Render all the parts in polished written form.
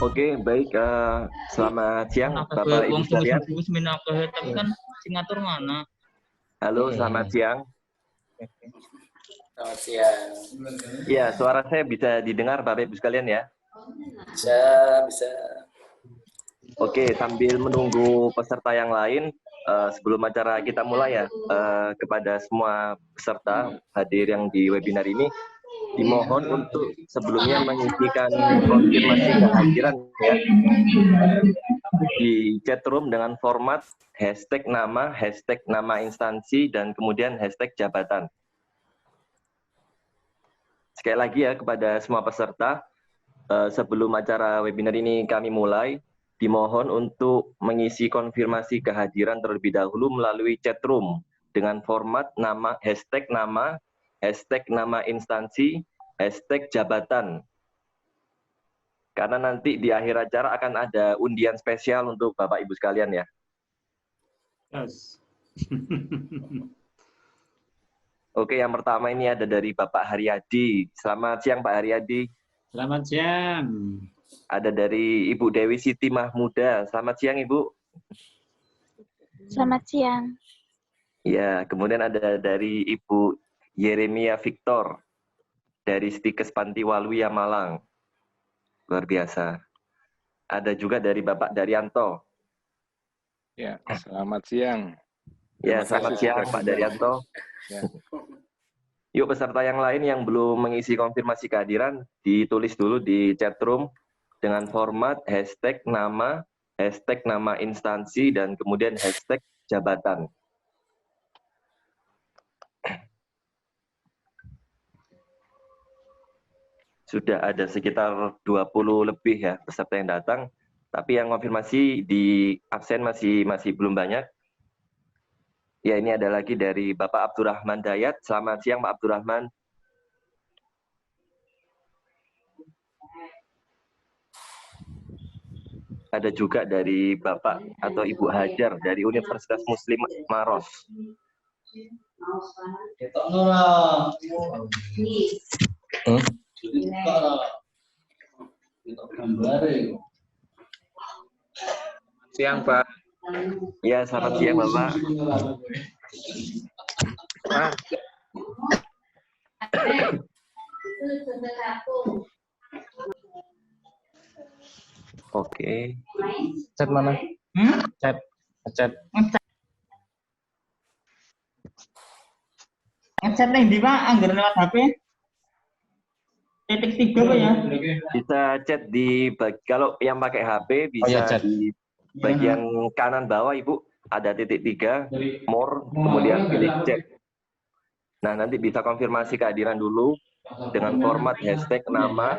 Oke, baik. Selamat siang, Bapak Ibu sekalian. Tapi kan singatur mana? Halo, selamat siang. Selamat siang. Ya, suara saya bisa didengar, Bapak Ibu sekalian ya? Bisa. Oke, sambil menunggu peserta yang lain, sebelum acara kita mulai ya, kepada semua peserta hadir yang di webinar ini, dimohon untuk sebelumnya mengisikan konfirmasi kehadiran ya di chatroom dengan format hashtag nama instansi, dan kemudian hashtag jabatan. Sekali lagi ya kepada semua peserta, sebelum acara webinar ini kami mulai, dimohon untuk mengisi konfirmasi kehadiran terlebih dahulu melalui chatroom dengan format hashtag nama instansi, hashtag jabatan. Karena nanti di akhir acara akan ada undian spesial untuk Bapak Ibu sekalian ya. Yes. Oke, yang pertama ini ada dari Bapak Haryadi. Selamat siang Pak Haryadi. Selamat siang. Ada dari Ibu Dewi Siti Mahmuda. Selamat siang Ibu. Selamat siang. Ya, kemudian ada dari Ibu Yeremia Victor dari Stikes Panti Waluya Malang. Luar biasa. Ada juga dari Bapak Daryanto. Ya, selamat siang. Ya, selamat siang Pak Daryanto. Ya. Yuk peserta yang lain yang belum mengisi konfirmasi kehadiran, ditulis dulu di chatroom dengan format hashtag nama instansi, dan kemudian hashtag jabatan. Sudah ada sekitar 20 lebih ya peserta yang datang, tapi yang konfirmasi di absen masih belum banyak. Ya, ini ada lagi dari Bapak Abdurrahman Dayat. Selamat siang Pak Abdurrahman. Ada juga dari Bapak atau Ibu Hajar dari Universitas Muslim Maros. Siang, Pak. Ya, selamat siang Bapak. Oke. Chat mana? Chat. Ngechat nih di Pak, anggar lewat HP. Titik 3 Pak ya? Bisa chat kalau yang pakai HP bisa di bagian kanan bawah Ibu, ada titik 3, more, kemudian pilih chat. Nah, nanti bisa konfirmasi kehadiran dulu dengan format hashtag nama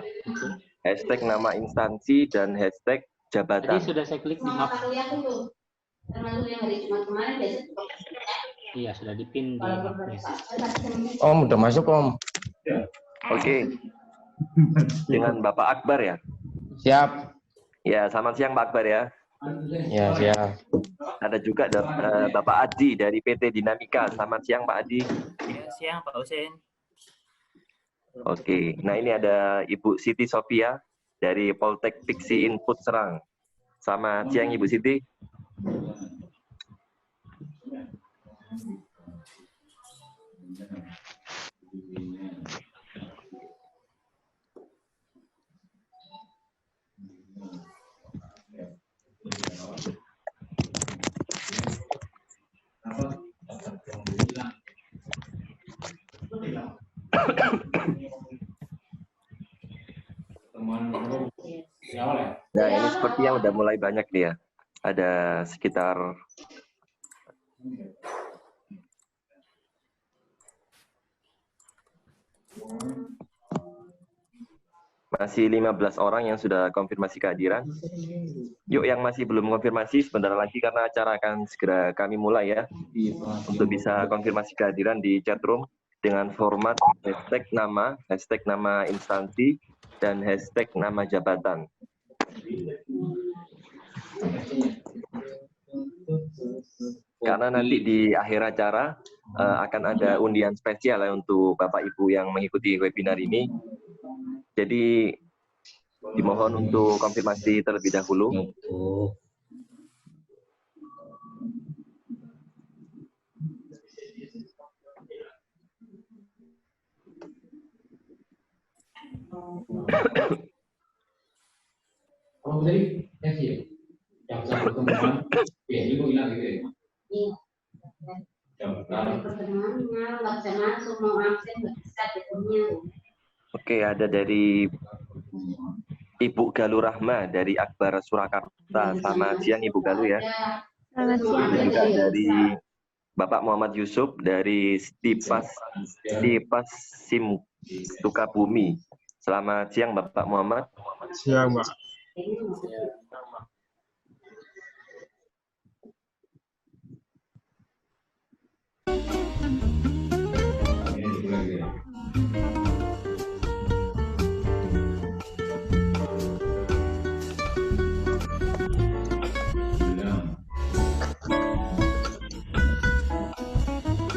instansi, dan hashtag jabatan. Tadi sudah saya klik di map. Iya, sudah dipin di mapnya. Om, udah masuk Om. Oke. Dengan Bapak Akbar ya? Siap. Ya, selamat siang Pak Akbar ya. Ya, siap. Ada juga Bapak Adi dari PT Dinamika. Selamat siang Pak Adi. Ya, siang Pak Husin. Oke, nah ini ada Ibu Siti Sofia dari Poltek Piksi Input Serang. Selamat siang Ibu Siti. Nah, ini sepertinya udah mulai banyak nih ya. Ada sekitar masih 15 orang yang sudah konfirmasi kehadiran. Yuk yang masih belum konfirmasi sebentar lagi karena acara akan segera kami mulai ya. Untuk bisa konfirmasi kehadiran di chatroom dengan format hashtag nama instansi, dan hashtag nama jabatan. Karena nanti di akhir acara akan ada undian spesial ya untuk Bapak Ibu yang mengikuti webinar ini. Jadi dimohon untuk konfirmasi terlebih dahulu. Kalau tadi yang satu pertemuan, ya ini kok hilang gitu ya? Iya. Pertemuannya nggak bisa masuk, mau absen nggak bisa ketemunya. Oke, ada dari Ibu Galuh Rahma dari Akbar Surakarta. Selamat siang Ibu Galuh ya. Selamat siang. Dan juga dari Bapak Muhammad Yusuf dari Stipas Sim Sukabumi. Selamat siang Bapak Muhammad. Siang, Mbak.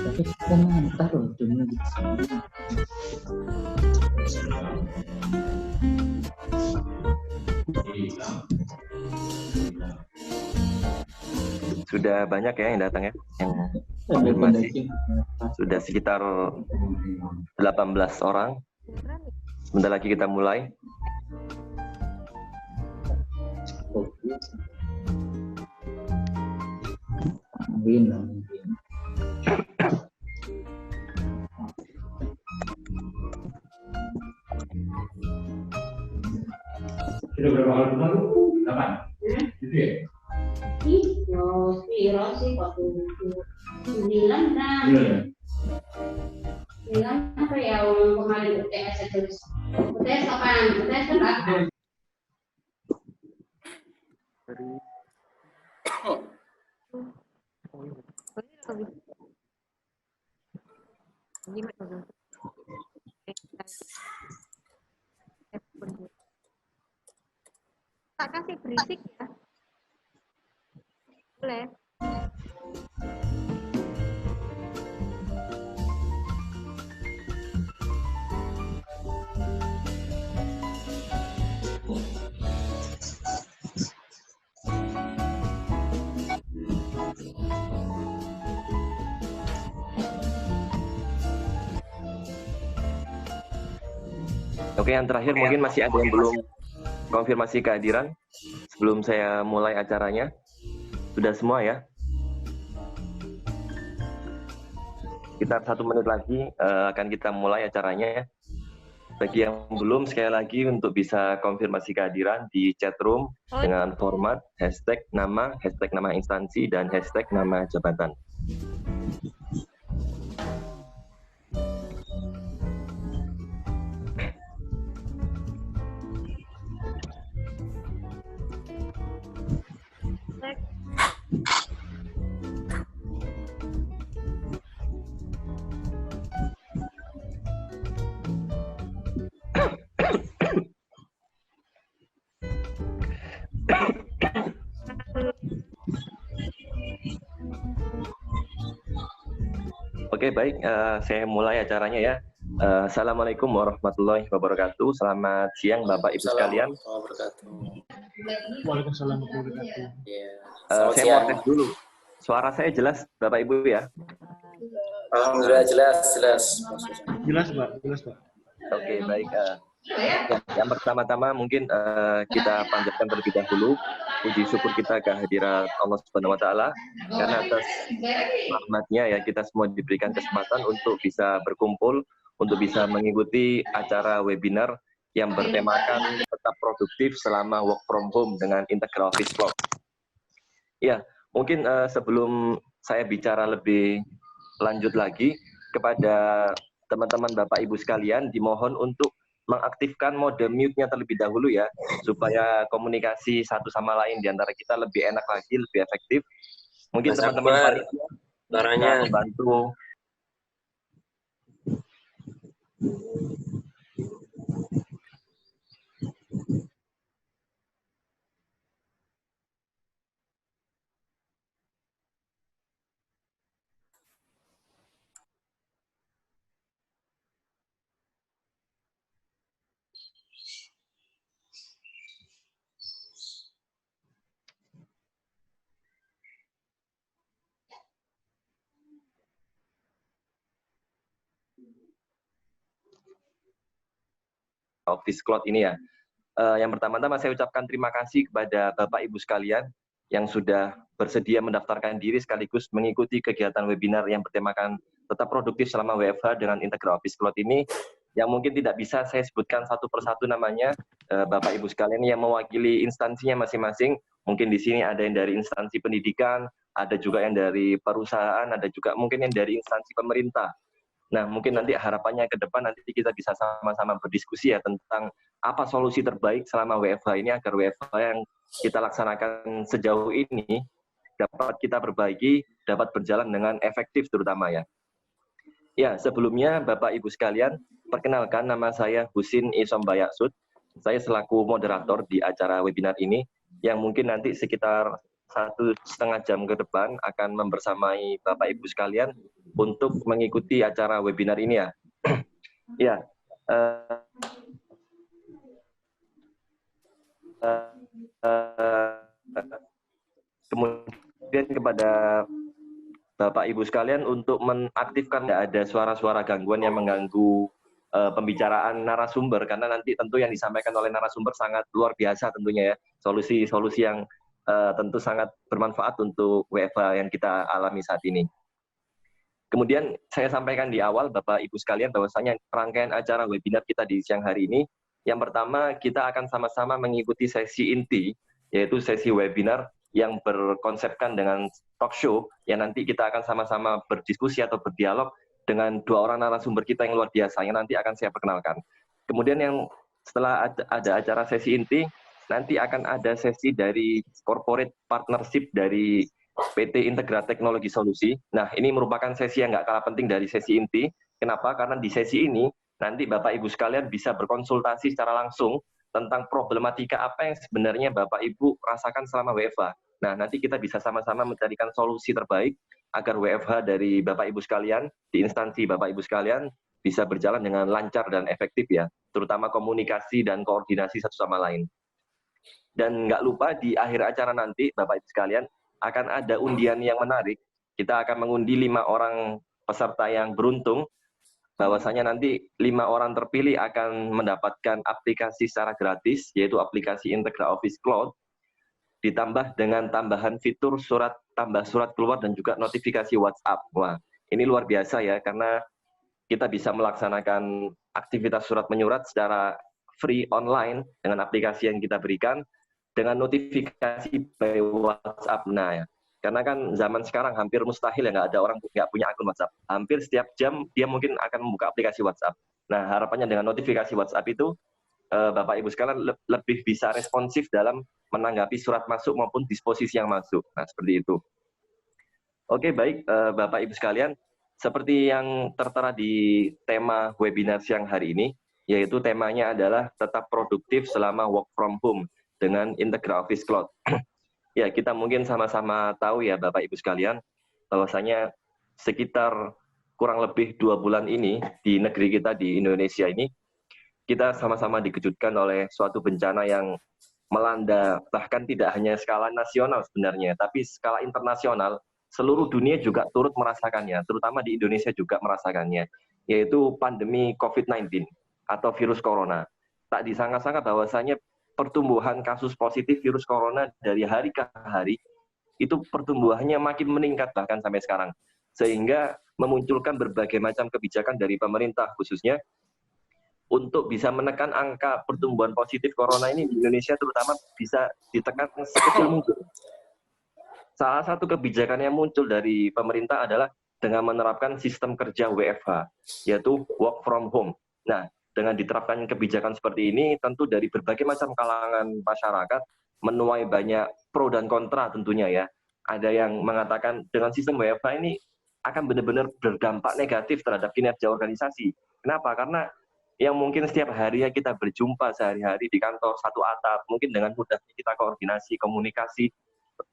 Tapi kan mantap loh dunia di sini. Sudah banyak ya yang datang ya, yang konfirmasi. Sudah sekitar 18 orang. Sebentar lagi kita mulai. Amin. Sudah berapa kali kenal lu? 8? Gitu ya? Piro sih waktu itu 9 kan. 9 apa ya yang kemarin UTS terus. UTS kapan? UTS kan kapan? Tak kasih berisik ya. Boleh. Oke, yang terakhir mungkin masih ada yang belum konfirmasi kehadiran sebelum saya mulai acaranya. Sudah semua ya? Sekitar 1 menit lagi akan kita mulai acaranya. Bagi yang belum, sekali lagi untuk bisa konfirmasi kehadiran di chat room dengan format hashtag nama instansi, dan hashtag nama jabatan. Oke, baik. Saya mulai acaranya ya. Assalamualaikum warahmatullahi wabarakatuh. Selamat siang Bapak Ibu sekalian. Waalaikumsalam warahmatullahi wabarakatuh. Saya mau tes dulu. Suara saya jelas Bapak Ibu ya? Alhamdulillah jelas. Jelas, Pak. Jelas, Pak. Oke, baik. Ya, yang pertama-tama mungkin kita panjatkan terlebih dahulu puji syukur kita kehadirat Allah Subhanahu wa taala, karena atas rahmatnya ya kita semua diberikan kesempatan untuk bisa berkumpul, untuk bisa mengikuti acara webinar yang bertemakan tetap produktif selama work from home dengan Integral Office Flow. Ya, mungkin sebelum saya bicara lebih lanjut lagi, kepada teman-teman Bapak Ibu sekalian dimohon untuk mengaktifkan mode mute-nya terlebih dahulu ya, supaya komunikasi satu sama lain di antara kita lebih enak lagi, lebih efektif. Mungkin teman-teman suaranya membantu. Office Cloud ini ya. Yang pertama-tama saya ucapkan terima kasih kepada Bapak Ibu sekalian yang sudah bersedia mendaftarkan diri sekaligus mengikuti kegiatan webinar yang bertemakan tetap produktif selama WFH dengan Integra Office Cloud ini, yang mungkin tidak bisa saya sebutkan satu persatu namanya, Bapak Ibu sekalian yang mewakili instansinya masing-masing. Mungkin di sini ada yang dari instansi pendidikan, ada juga yang dari perusahaan, ada juga mungkin yang dari instansi pemerintah. Nah, mungkin nanti harapannya ke depan nanti kita bisa sama-sama berdiskusi ya tentang apa solusi terbaik selama WFH ini agar WFH yang kita laksanakan sejauh ini dapat kita perbaiki, dapat berjalan dengan efektif terutama ya. Ya, sebelumnya Bapak Ibu sekalian, perkenalkan nama saya Husin Isombayaksud. Saya selaku moderator di acara webinar ini yang mungkin nanti sekitar 1,5 jam ke depan akan membersamai Bapak Ibu sekalian untuk mengikuti acara webinar ini ya. Ya, kemudian kepada Bapak Ibu sekalian untuk menaktifkan tidak ada suara-suara gangguan yang mengganggu pembicaraan narasumber, karena nanti tentu yang disampaikan oleh narasumber sangat luar biasa tentunya ya, solusi-solusi yang tentu sangat bermanfaat untuk WFH yang kita alami saat ini. Kemudian saya sampaikan di awal Bapak Ibu sekalian bahwasanya rangkaian acara webinar kita di siang hari ini, yang pertama kita akan sama-sama mengikuti sesi inti, yaitu sesi webinar yang berkonsepkan dengan talk show, yang nanti kita akan sama-sama berdiskusi atau berdialog dengan 2 orang narasumber kita yang luar biasa, yang nanti akan saya perkenalkan. Kemudian yang setelah ada acara sesi inti, nanti akan ada sesi dari corporate partnership dari PT Integra Teknologi Solusi. Nah, ini merupakan sesi yang nggak kalah penting dari sesi inti. Kenapa? Karena di sesi ini, nanti Bapak Ibu sekalian bisa berkonsultasi secara langsung tentang problematika apa yang sebenarnya Bapak Ibu rasakan selama WFH. Nah, nanti kita bisa sama-sama mencarikan solusi terbaik agar WFH dari Bapak Ibu sekalian, di instansi Bapak Ibu sekalian, bisa berjalan dengan lancar dan efektif ya, terutama komunikasi dan koordinasi satu sama lain. Dan nggak lupa di akhir acara nanti, Bapak Ibu sekalian, akan ada undian yang menarik. Kita akan mengundi 5 orang peserta yang beruntung, bahwasanya nanti 5 orang terpilih akan mendapatkan aplikasi secara gratis, yaitu aplikasi Integra Office Cloud, ditambah dengan tambahan fitur tambah surat keluar dan juga notifikasi WhatsApp. Wah, ini luar biasa ya, karena kita bisa melaksanakan aktivitas surat menyurat secara free online dengan aplikasi yang kita berikan, dengan notifikasi by WhatsApp. Nah, ya, karena kan zaman sekarang hampir mustahil ya nggak ada orang nggak punya akun WhatsApp. Hampir setiap jam dia mungkin akan membuka aplikasi WhatsApp. Nah, harapannya dengan notifikasi WhatsApp itu, Bapak Ibu sekalian lebih bisa responsif dalam menanggapi surat masuk maupun disposisi yang masuk. Nah, seperti itu. Oke, baik Bapak Ibu sekalian, seperti yang tertera di tema webinar siang hari ini, yaitu temanya adalah tetap produktif selama work from home dengan Integra Office Cloud. Ya, kita mungkin sama-sama tahu ya Bapak Ibu sekalian, bahwasanya sekitar kurang lebih 2 bulan ini di negeri kita di Indonesia ini, kita sama-sama dikejutkan oleh suatu bencana yang melanda bahkan tidak hanya skala nasional sebenarnya, tapi skala internasional. Seluruh dunia juga turut merasakannya, terutama di Indonesia juga merasakannya, yaitu pandemi COVID-19 atau virus corona. Tak disangka-sangka bahwasanya pertumbuhan kasus positif virus corona dari hari ke hari, itu pertumbuhannya makin meningkat bahkan sampai sekarang. Sehingga memunculkan berbagai macam kebijakan dari pemerintah khususnya untuk bisa menekan angka pertumbuhan positif corona ini di Indonesia terutama bisa ditekan sekecil mungkin. Salah satu kebijakan yang muncul dari pemerintah adalah dengan menerapkan sistem kerja WFH, yaitu work from home. Nah, dengan diterapkan kebijakan seperti ini, tentu dari berbagai macam kalangan masyarakat menuai banyak pro dan kontra tentunya ya. Ada yang mengatakan dengan sistem WFH ini akan benar-benar berdampak negatif terhadap kinerja organisasi. Kenapa? Karena yang mungkin setiap harinya kita berjumpa sehari-hari di kantor satu atap, mungkin dengan mudahnya kita koordinasi, komunikasi,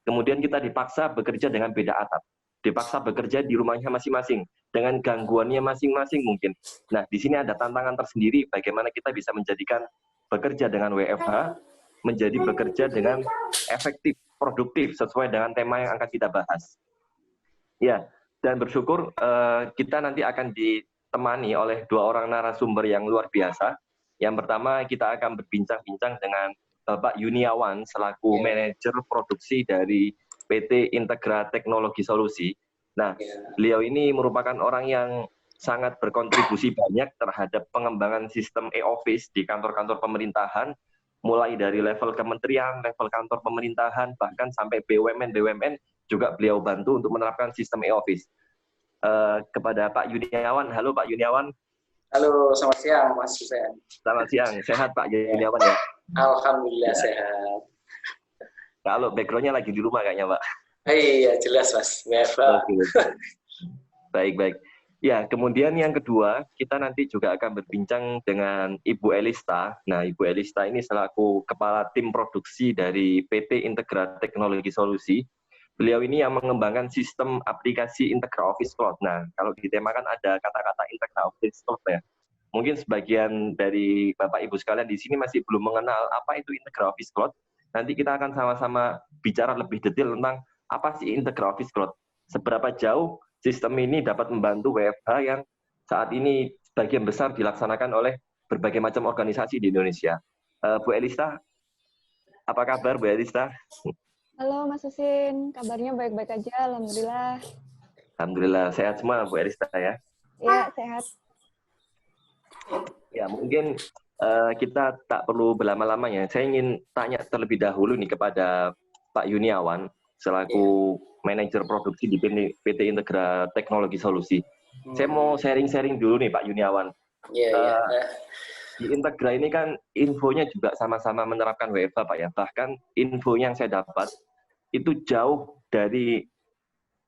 kemudian kita dipaksa bekerja dengan beda atap, dipaksa bekerja di rumahnya masing-masing, dengan gangguannya masing-masing mungkin. Nah, di sini ada tantangan tersendiri bagaimana kita bisa menjadikan bekerja dengan WFH, menjadi bekerja dengan efektif, produktif, sesuai dengan tema yang akan kita bahas. Ya, dan bersyukur kita nanti akan ditemani oleh 2 orang narasumber yang luar biasa, Yang pertama kita akan berbincang-bincang dengan Bapak Yuniawan selaku manajer produksi dari PT Integra Teknologi Solusi. Nah, beliau ini merupakan orang yang sangat berkontribusi banyak terhadap pengembangan sistem e-office di kantor-kantor pemerintahan, mulai dari level kementerian, level kantor pemerintahan, bahkan sampai BUMN juga beliau bantu untuk menerapkan sistem e-office. Kepada Pak Yuniawan, halo Pak Yuniawan. Halo, selamat siang Mas Husen. Selamat siang, sehat Pak Yuniawan ya? Alhamdulillah sehat. Kalau background-nya lagi di rumah kayaknya Pak. Iya, jelas Mas. Baik. Ya, kemudian yang kedua, kita nanti juga akan berbincang dengan Ibu Elista. Nah, Ibu Elista ini selaku Kepala Tim Produksi dari PT Integra Teknologi Solusi. Beliau ini yang mengembangkan sistem aplikasi Integra Office Cloud. Nah, kalau ditemakan ada kata-kata Integra Office Cloud ya. Mungkin sebagian dari Bapak Ibu sekalian di sini masih belum mengenal apa itu Integra Office Cloud. Nanti kita akan sama-sama bicara lebih detail tentang apa sih Integra Office Cloud. Seberapa jauh sistem ini dapat membantu WFH yang saat ini sebagian besar dilaksanakan oleh berbagai macam organisasi di Indonesia. Bu Elista, apa kabar Bu Elista? Halo Mas Husin, kabarnya baik-baik aja, alhamdulillah. Alhamdulillah, sehat semua Bu Elista ya? Iya, sehat. Ya, mungkin kita tak perlu berlama-lama ya. Saya ingin tanya terlebih dahulu nih kepada Pak Yuniawan, selaku manajer produksi di PT Integra Teknologi Solusi. Saya mau sharing-sharing dulu nih Pak Yuniawan. Di Integra ini kan infonya juga sama-sama menerapkan WFH Pak ya. Bahkan info yang saya dapat itu jauh dari,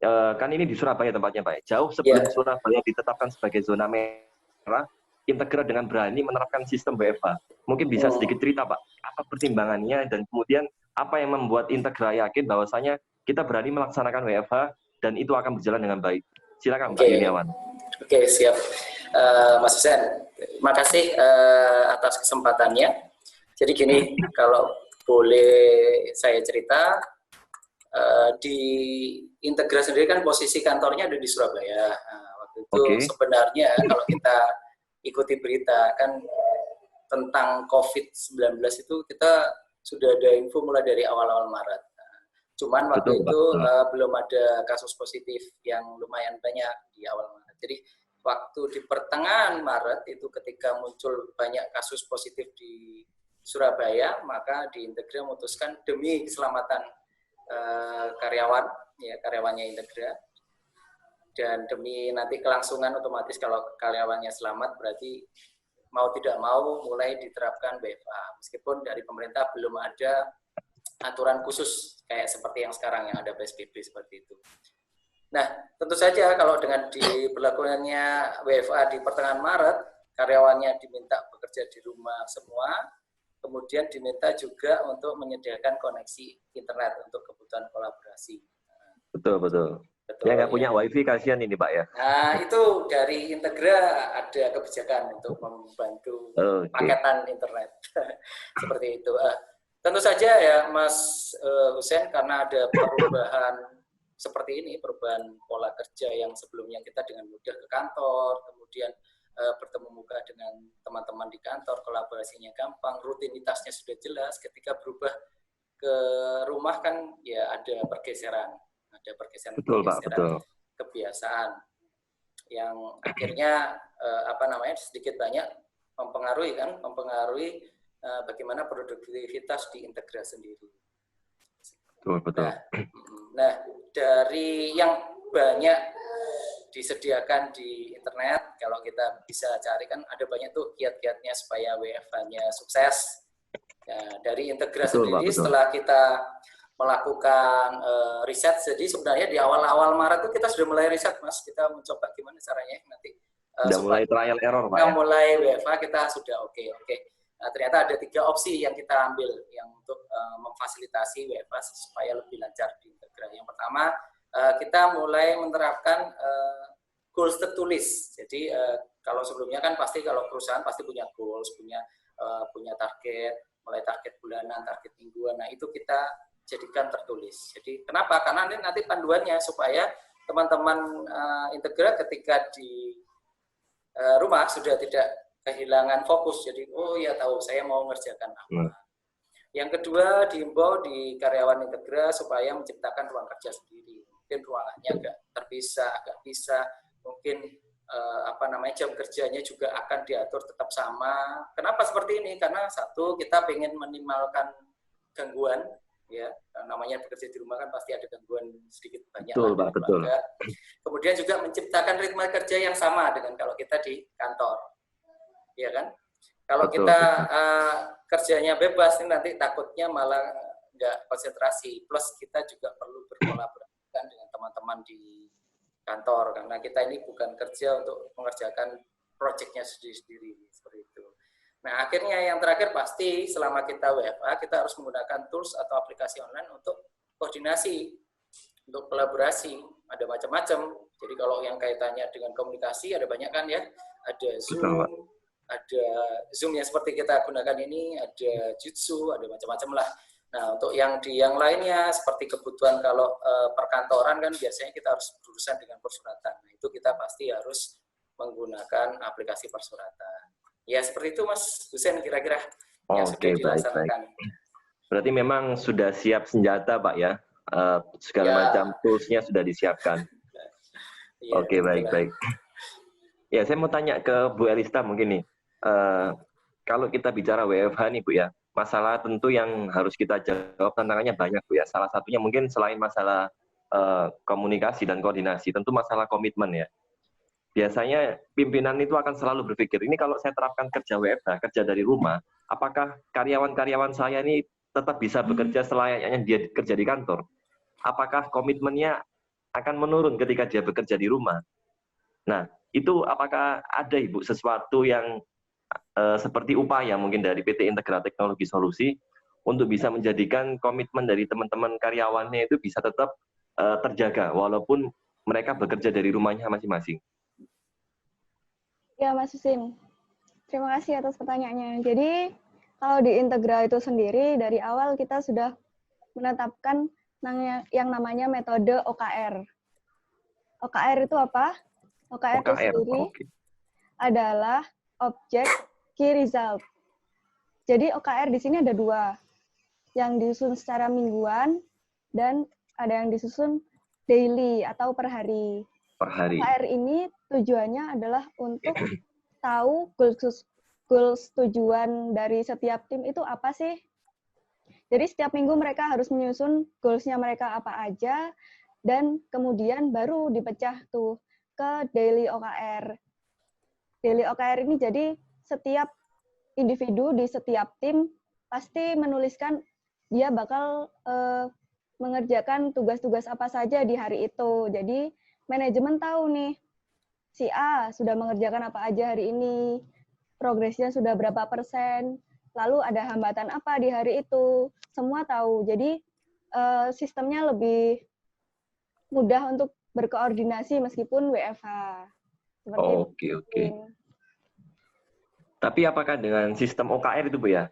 kan ini di Surabaya tempatnya Pak ya. Jauh sebelum Surabaya ditetapkan sebagai zona merah, Integra dengan berani menerapkan sistem WFH. Mungkin bisa sedikit cerita Pak, apa pertimbangannya dan kemudian apa yang membuat Integra yakin bahwasanya kita berani melaksanakan WFH dan itu akan berjalan dengan baik. Silakan Pak Yuniawan. Oke, siap. Mas Husen, makasih atas kesempatannya. Jadi gini, kalau boleh saya cerita, di Integra sendiri kan posisi kantornya ada di Surabaya. Waktu itu sebenarnya kalau kita ikuti berita kan tentang COVID-19 itu kita sudah ada info mulai dari awal-awal Maret. Cuman waktu itu belum ada kasus positif yang lumayan banyak di awal Maret. Jadi waktu di pertengahan Maret itu ketika muncul banyak kasus positif di Surabaya, maka di Integra memutuskan demi keselamatan karyawan, ya karyawannya Integra, dan demi nanti kelangsungan otomatis kalau karyawannya selamat berarti mau tidak mau mulai diterapkan WFH. Meskipun dari pemerintah belum ada aturan khusus kayak seperti yang sekarang yang ada PSBB seperti itu. Nah, tentu saja kalau dengan diberlakukannya WFH di pertengahan Maret, karyawannya diminta bekerja di rumah semua, kemudian diminta juga untuk menyediakan koneksi internet untuk kebutuhan kolaborasi. Betul. Ya nggak punya wifi kasihan ini Pak ya. Nah, itu dari Integra ada kebijakan untuk membantu paketan internet. Seperti itu. Tentu saja ya Mas Husen, karena ada perubahan seperti ini, perubahan pola kerja yang sebelumnya kita dengan mudah ke kantor, kemudian bertemu muka dengan teman-teman di kantor, kolaborasinya gampang, rutinitasnya sudah jelas. Ketika berubah ke rumah kan ya ada pergeseran betul, Pak, betul. Kebiasaan yang akhirnya sedikit banyak mempengaruhi bagaimana produktivitas di Integra sendiri. Betul. Nah, dari yang banyak disediakan di internet, kalau kita bisa cari kan ada banyak tuh kiat-kiatnya supaya WFH-nya sukses. Ya, dari Integra sendiri setelah kita melakukan riset, jadi sebenarnya di awal-awal Maret itu kita sudah mulai riset Mas, kita mencoba gimana caranya nanti. Sudah mulai trial error Pak. Mulai WFH kita sudah oke. Nah, ternyata ada 3 opsi yang kita ambil yang untuk memfasilitasi WFH supaya lebih lancar di Integra. Yang pertama, kita mulai menerapkan goals tertulis. Jadi kalau sebelumnya kan pasti kalau perusahaan pasti punya goals, punya target, mulai target bulanan, target mingguan. Nah, itu kita jadikan tertulis. Jadi kenapa? Karena ini nanti panduannya supaya teman-teman Integra ketika di rumah sudah tidak kehilangan fokus. Jadi, oh ya tahu saya mau mengerjakan apa. Yang kedua, diimbau di karyawan Integra supaya menciptakan ruang kerja sendiri. Mungkin ruangannya agak terpisah, agak bisa, mungkin jam kerjanya juga akan diatur tetap sama. Kenapa seperti ini? Karena satu, kita ingin minimalkan gangguan, ya, namanya bekerja di rumah kan pasti ada gangguan sedikit banyak. Betul, Pak, betul. Kemudian juga menciptakan ritme kerja yang sama dengan kalau kita di kantor, ya kan? Kalau kita kerjanya bebas, ini nanti takutnya malah nggak konsentrasi. Plus kita juga perlu berkolaborasi dengan teman-teman di kantor, karena kita ini bukan kerja untuk mengerjakan proyeknya sendiri-sendiri, seperti itu. Nah, akhirnya yang terakhir pasti selama kita WFA, kita harus menggunakan tools atau aplikasi online untuk koordinasi, untuk kolaborasi. Ada macam-macam. Jadi kalau yang kaitannya dengan komunikasi, ada banyak kan ya. Ada Zoom, ada Zoom yang seperti kita gunakan ini, ada Jitsu, ada macam-macam lah. Nah, untuk yang lainnya, seperti kebutuhan kalau perkantoran kan biasanya kita harus berurusan dengan persuratan. Nah, itu kita pasti harus menggunakan aplikasi persuratan. Ya, seperti itu Mas Husein kira-kira yang sudah dilaksanakan. Berarti memang sudah siap senjata, Pak ya? Segala macam tools-nya sudah disiapkan. Oke, baik. Ya, saya mau tanya ke Bu Elista mungkin nih. Kalau kita bicara WFH nih Bu ya, masalah tentu yang harus kita jawab tantangannya banyak Bu ya. Salah satunya mungkin selain masalah komunikasi dan koordinasi, tentu masalah komitmen ya. Biasanya pimpinan itu akan selalu berpikir, ini kalau saya terapkan kerja WFH, kerja dari rumah, apakah karyawan-karyawan saya ini tetap bisa bekerja selayaknya dia kerja di kantor? Apakah komitmennya akan menurun ketika dia bekerja di rumah? Nah, itu apakah ada Ibu sesuatu yang seperti upaya mungkin dari PT Integra Teknologi Solusi untuk bisa menjadikan komitmen dari teman-teman karyawannya itu bisa tetap terjaga walaupun mereka bekerja dari rumahnya masing-masing? Ya, Mas Husin. Terima kasih atas pertanyaannya. Jadi, kalau di Integra itu sendiri, dari awal kita sudah menetapkan yang namanya metode OKR. OKR itu apa? OKR itu sendiri adalah Object Key Result. Jadi OKR di sini ada dua, yang disusun secara mingguan dan ada yang disusun daily atau per hari. Per hari. OKR ini tujuannya adalah untuk tahu goals tujuan dari setiap tim itu apa sih. Jadi setiap minggu mereka harus menyusun goals-nya mereka apa aja, dan kemudian baru dipecah tuh ke daily OKR. Daily OKR ini jadi setiap individu di setiap tim pasti menuliskan dia bakal mengerjakan tugas-tugas apa saja di hari itu. Jadi manajemen tahu nih, si A sudah mengerjakan apa aja hari ini, progresnya sudah berapa persen, lalu ada hambatan apa di hari itu, semua tahu. Jadi sistemnya lebih mudah untuk berkoordinasi meskipun WFH. Oke. Tapi apakah dengan sistem OKR itu Bu ya,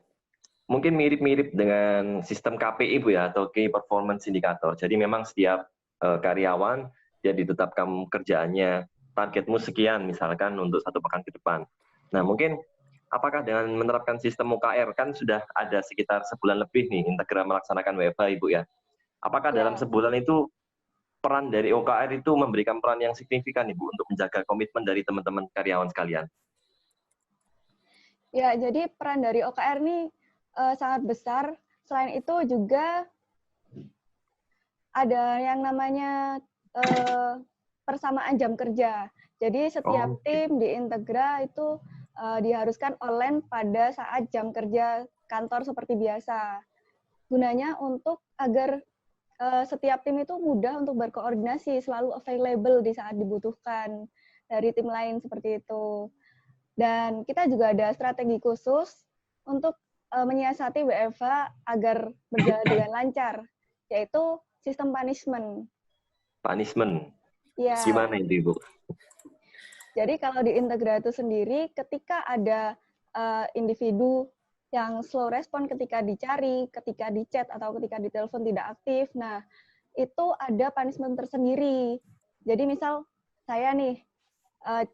mungkin mirip-mirip dengan sistem KPI Bu ya, atau Key Performance Indicator. Jadi memang setiap karyawan dia ditetapkan kerjaannya, targetmu sekian misalkan untuk 1 pekan ke depan. Nah mungkin apakah dengan menerapkan sistem OKR, kan sudah ada sekitar sebulan lebih nih Integra melaksanakan WFH Ibu ya. Apakah dalam sebulan itu peran dari OKR itu memberikan peran yang signifikan Ibu untuk menjaga komitmen dari teman-teman karyawan sekalian? Ya, jadi peran dari OKR ini sangat besar. Selain itu juga ada yang namanya persamaan jam kerja. Jadi setiap tim di Integra itu diharuskan online pada saat jam kerja kantor seperti biasa. Gunanya untuk agar setiap tim itu mudah untuk berkoordinasi, selalu available di saat dibutuhkan dari tim lain seperti itu. Dan kita juga ada strategi khusus untuk menyiasati WFH agar berjalan dengan lancar, yaitu sistem punishment. Punishment? Ya. Gimana itu Ibu? Jadi kalau di Integra itu sendiri, ketika ada individu yang slow respon ketika dicari, ketika di chat, atau ketika ditelepon tidak aktif, nah itu ada punishment tersendiri. Jadi misal saya nih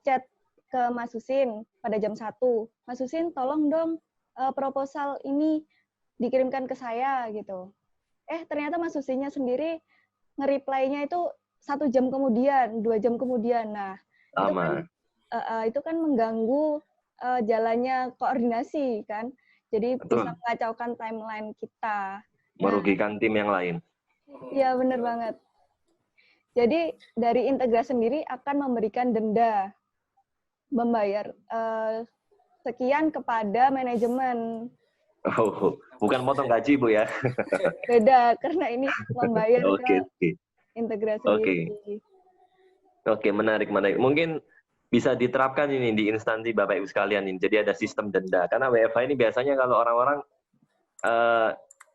chat ke Mas Husin, pada jam 1, Mas Husin tolong dong proposal ini dikirimkan ke saya gitu. Ternyata Mas Husinnya sendiri nge-reply-nya itu 1 jam kemudian, 2 jam kemudian. Nah, itu kan mengganggu jalannya koordinasi kan. Jadi bisa mengacaukan timeline kita. Merugikan tim yang lain. Iya, benar banget. Jadi dari Integra sendiri akan memberikan denda, membayar sekian kepada manajemen. Oh, bukan potong gaji Bu ya? Beda, karena ini membayar ke Integra sendiri. Oke, menarik. Mungkin bisa diterapkan ini di instansi Bapak Ibu sekalian ini. Jadi ada sistem denda. Karena WFH ini biasanya kalau orang-orang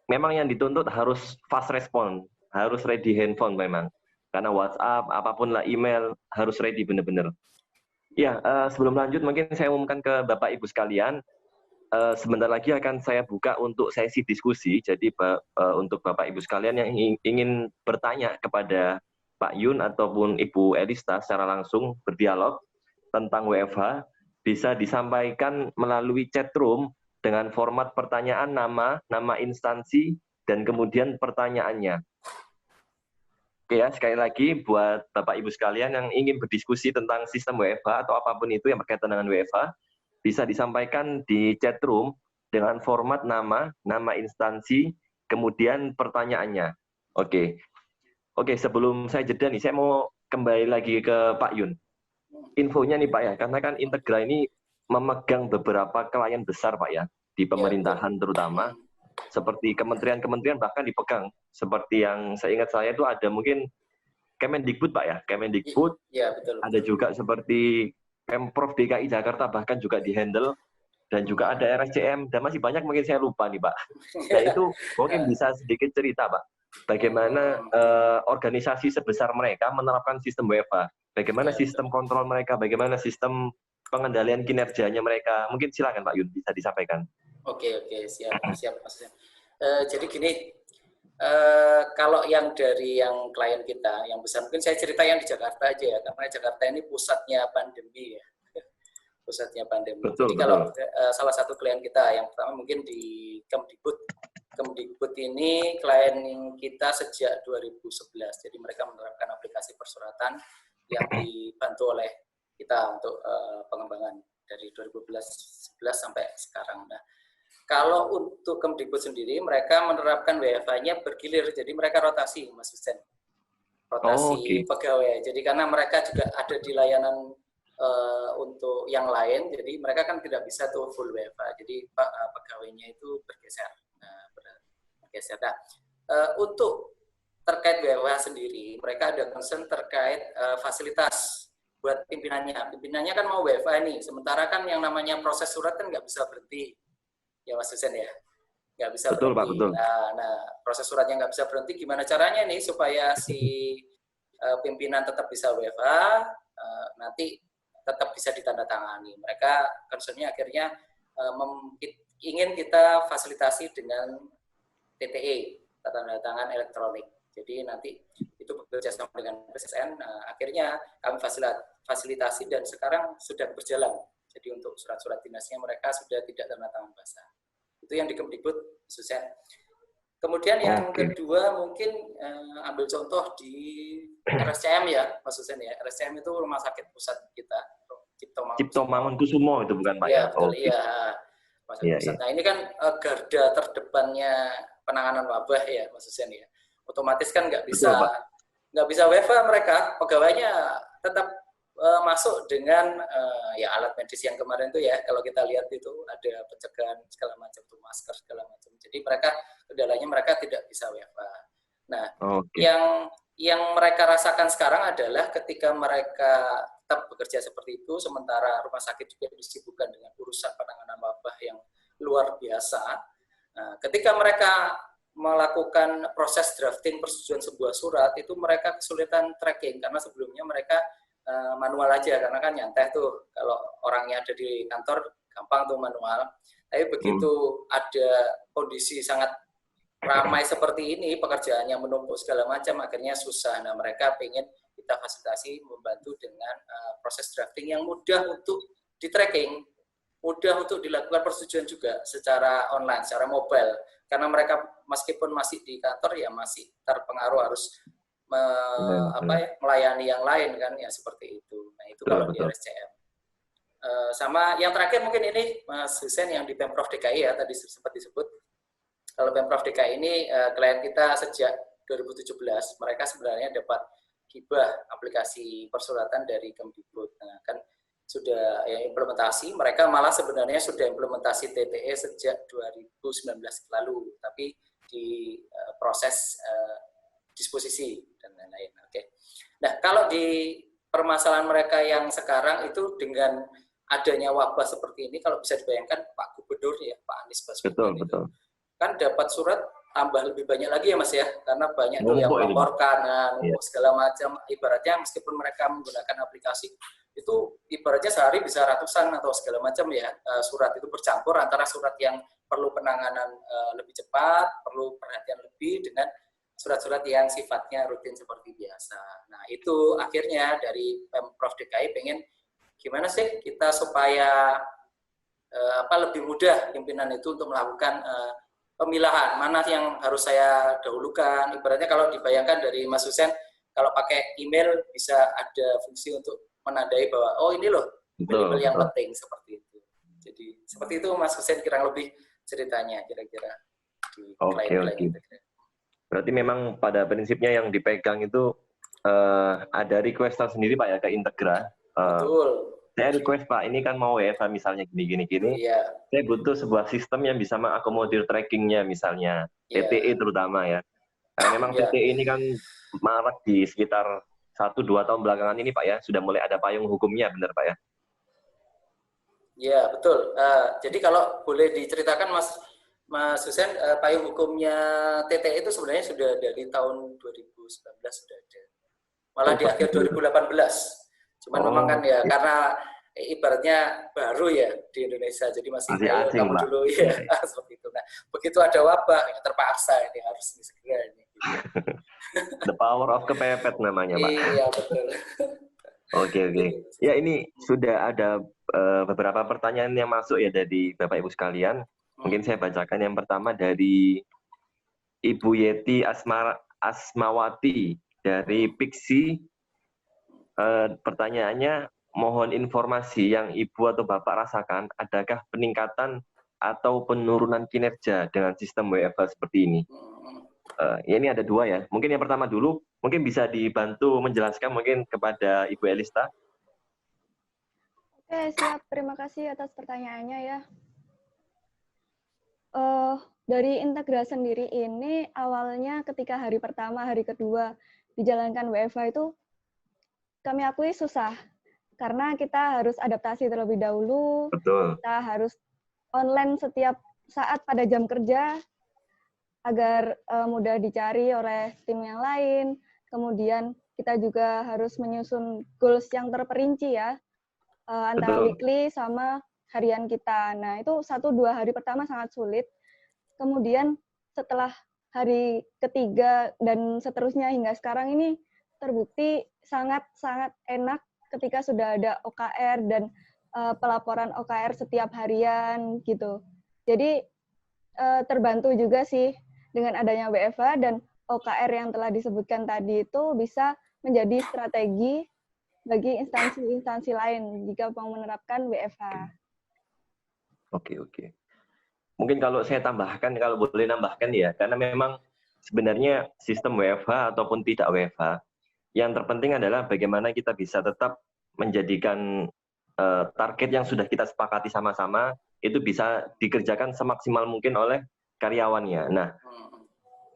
memang yang dituntut harus fast respon, harus ready handphone memang. Karena WhatsApp, apapun lah, email, harus ready benar-benar. Ya, sebelum lanjut mungkin saya umumkan ke Bapak Ibu sekalian, sebentar lagi akan saya buka untuk sesi diskusi. Jadi untuk Bapak Ibu sekalian yang ingin bertanya kepada Pak Yun ataupun Ibu Elista secara langsung berdialog tentang WFH, bisa disampaikan melalui chat room dengan format pertanyaan, nama instansi, dan kemudian pertanyaannya. Oke ya, sekali lagi buat Bapak Ibu sekalian yang ingin berdiskusi tentang sistem WFH atau apapun itu yang berkaitan dengan WFH, bisa disampaikan di chat room dengan format nama instansi, kemudian pertanyaannya. Oke, sebelum saya jeda nih, saya mau kembali lagi ke Pak Yun. Infonya nih Pak ya, karena kan Integra ini memegang beberapa klien besar Pak ya, di pemerintahan terutama. Seperti kementerian-kementerian bahkan dipegang. Seperti yang saya ingat saya itu ada mungkin Kemendikbud Pak ya, Kemendikbud. Iya, betul. Ada juga seperti Pemprov DKI Jakarta bahkan juga dihandle. Dan juga ada RSCM, dan masih banyak mungkin saya lupa nih Pak. Nah itu mungkin bisa sedikit cerita Pak. Bagaimana organisasi sebesar mereka menerapkan sistem WFH. Bagaimana sistem kontrol mereka, bagaimana sistem pengendalian kinerjanya mereka. Mungkin silakan Pak Yun, bisa disampaikan. Oke, siap Mas. Jadi gini, kalau yang dari yang klien kita yang besar, mungkin saya cerita yang di Jakarta aja ya, karena Jakarta ini pusatnya pandemi ya, pusatnya pandemi. Betul, jadi kalau salah satu klien kita yang pertama mungkin di Kemdikbud ini klien kita sejak 2011, jadi mereka menerapkan aplikasi persuratan yang dibantu oleh kita untuk pengembangan dari 2011 sampai sekarang. Nah, kalau untuk Kemdikbud sendiri, mereka menerapkan WFH-nya bergilir, jadi mereka rotasi, Mas Husen. Rotasi pegawai. Jadi karena mereka juga ada di layanan untuk yang lain, jadi mereka kan tidak bisa tuh full WFH. Jadi pegawainya itu bergeser. Nah, untuk terkait WFH sendiri, mereka ada concern terkait fasilitas buat pimpinannya. Pimpinannya kan mau WFH nih, sementara kan yang namanya proses surat kan nggak bisa berhenti. Ya Mas Husen ya, nggak bisa betul, berhenti. Pak, betul. Nah, proses suratnya nggak bisa berhenti, gimana caranya nih supaya si pimpinan tetap bisa WFH, nanti tetap bisa ditandatangani. Mereka concern-nya akhirnya ingin kita fasilitasi dengan TTE, tanda tangan elektronik. Jadi nanti itu bekerja sama dengan BSSN, akhirnya kami fasilitasi dan sekarang sudah berjalan. Jadi untuk surat-surat dinasnya mereka sudah tidak tanda tangan basah. Itu yang di Kemdikbud, Susen. Kemudian yang kedua mungkin ambil contoh di RSCM ya, Mas Husen ya. RSCM itu rumah sakit pusat kita, Cipto Mangunkusumo itu bukan Pak ya? Betul, iya. Rumah sakit pusat. Nah ini kan garda terdepannya penanganan wabah ya, Mas Husen ya. Otomatis kan nggak bisa WFH mereka, pegawainya tetap masuk dengan ya alat medis yang kemarin itu ya, kalau kita lihat itu ada pencegahan segala macam tuh, masker segala macam. Jadi mereka kendalanya mereka tidak bisa WFH. Nah, yang mereka rasakan sekarang adalah ketika mereka tetap bekerja seperti itu, sementara rumah sakit juga disibukkan dengan urusan penanganan wabah yang luar biasa. Nah, ketika mereka melakukan proses drafting persetujuan sebuah surat, itu mereka kesulitan tracking karena sebelumnya mereka manual aja, karena kan nyantai tuh kalau orangnya ada di kantor gampang tuh manual. Tapi begitu ada kondisi sangat ramai seperti ini, pekerjaannya menumpuk segala macam, akhirnya susah. Nah mereka pengen kita fasilitasi membantu dengan proses drafting yang mudah untuk di tracking. mudah untuk dilakukan persetujuan juga secara online, secara mobile. Karena mereka meskipun masih di kantor ya masih terpengaruh harus melayani yang lain kan ya seperti itu. Nah itu kalau di RSCM. Sama yang terakhir mungkin ini Mas Husen yang di Pemprov DKI ya tadi sempat disebut. Kalau Pemprov DKI ini klien kita sejak 2017 mereka sebenarnya dapat hibah aplikasi persuratan dari Kemdikbud. Nah kan sudah ya, implementasi, mereka malah sebenarnya sudah implementasi TTE sejak 2019 lalu, tapi di proses disposisi dan lain-lain. Oke. Nah, kalau di permasalahan mereka yang sekarang itu dengan adanya wabah seperti ini, kalau bisa dibayangkan Pak Gubernur ya, Pak Anies Baswedan itu kan dapat surat tambah lebih banyak lagi ya Mas ya, karena banyak tuh yang melaporkan, segala macam. Ibaratnya meskipun mereka menggunakan aplikasi itu ibaratnya sehari bisa ratusan atau segala macam ya surat itu bercampur antara surat yang perlu penanganan lebih cepat, perlu perhatian lebih dengan surat-surat yang sifatnya rutin seperti biasa. Nah itu akhirnya dari Pemprov DKI pengen gimana sih kita supaya lebih mudah pimpinan itu untuk melakukan pemilahan mana yang harus saya dahulukan. Ibaratnya kalau dibayangkan dari Mas Husen kalau pakai email bisa ada fungsi untuk menandai bahwa oh ini loh email yang penting seperti itu. Jadi seperti itu Mas Husen kurang lebih ceritanya kira-kira di klien-klien. Berarti memang pada prinsipnya yang dipegang itu ada request sendiri Pak ya ke Integra. Betul. Saya request Pak, ini kan mau WFH misalnya gini. Iya. Saya butuh sebuah sistem yang bisa mengakomodir trackingnya misalnya, TTE terutama ya. Karena memang TTE ini kan marak di sekitar 1-2 tahun belakangan ini Pak ya, sudah mulai ada payung hukumnya, benar Pak ya? Iya, betul. Jadi kalau boleh diceritakan Mas Husen, payung hukumnya TTE itu sebenarnya sudah dari tahun 2019 sudah ada. Malah di akhir 2018. Cuman memang kan ya karena ibaratnya baru ya di Indonesia, jadi masih asing, kamu dulu ya seperti itu. Nah, begitu ada wabah ya terpaksa ini harus segera ini. The power of kepepet namanya Pak. Iya betul. Oke. Ya ini sudah ada beberapa pertanyaan yang masuk ya dari Bapak Ibu sekalian. Mungkin saya bacakan yang pertama dari Ibu Yeti Asmawati dari Pixi. Pertanyaannya, mohon informasi yang Ibu atau Bapak rasakan, adakah peningkatan atau penurunan kinerja dengan sistem WFH seperti ini? Ini ada 2 ya. Mungkin yang pertama dulu, mungkin bisa dibantu menjelaskan mungkin kepada Ibu Elista. Oke, siap. Terima kasih atas pertanyaannya ya. Dari Integra sendiri ini, awalnya ketika hari pertama, hari kedua dijalankan WFH itu, kami akui susah, karena kita harus adaptasi terlebih dahulu. Betul. Kita harus online setiap saat pada jam kerja, agar mudah dicari oleh tim yang lain. Kemudian kita juga harus menyusun goals yang terperinci ya, antara weekly sama harian kita. Nah itu 1-2 hari pertama sangat sulit. Kemudian setelah hari ketiga dan seterusnya hingga sekarang ini, terbukti sangat-sangat enak ketika sudah ada OKR dan pelaporan OKR setiap harian gitu. Jadi terbantu juga sih dengan adanya WFH dan OKR yang telah disebutkan tadi itu bisa menjadi strategi bagi instansi-instansi lain jika mau menerapkan WFH. Oke. Mungkin kalau saya tambahkan, kalau boleh nambahkan ya, karena memang sebenarnya sistem WFH ataupun tidak WFH, yang terpenting adalah bagaimana kita bisa tetap menjadikan target yang sudah kita sepakati sama-sama itu bisa dikerjakan semaksimal mungkin oleh karyawannya. Nah,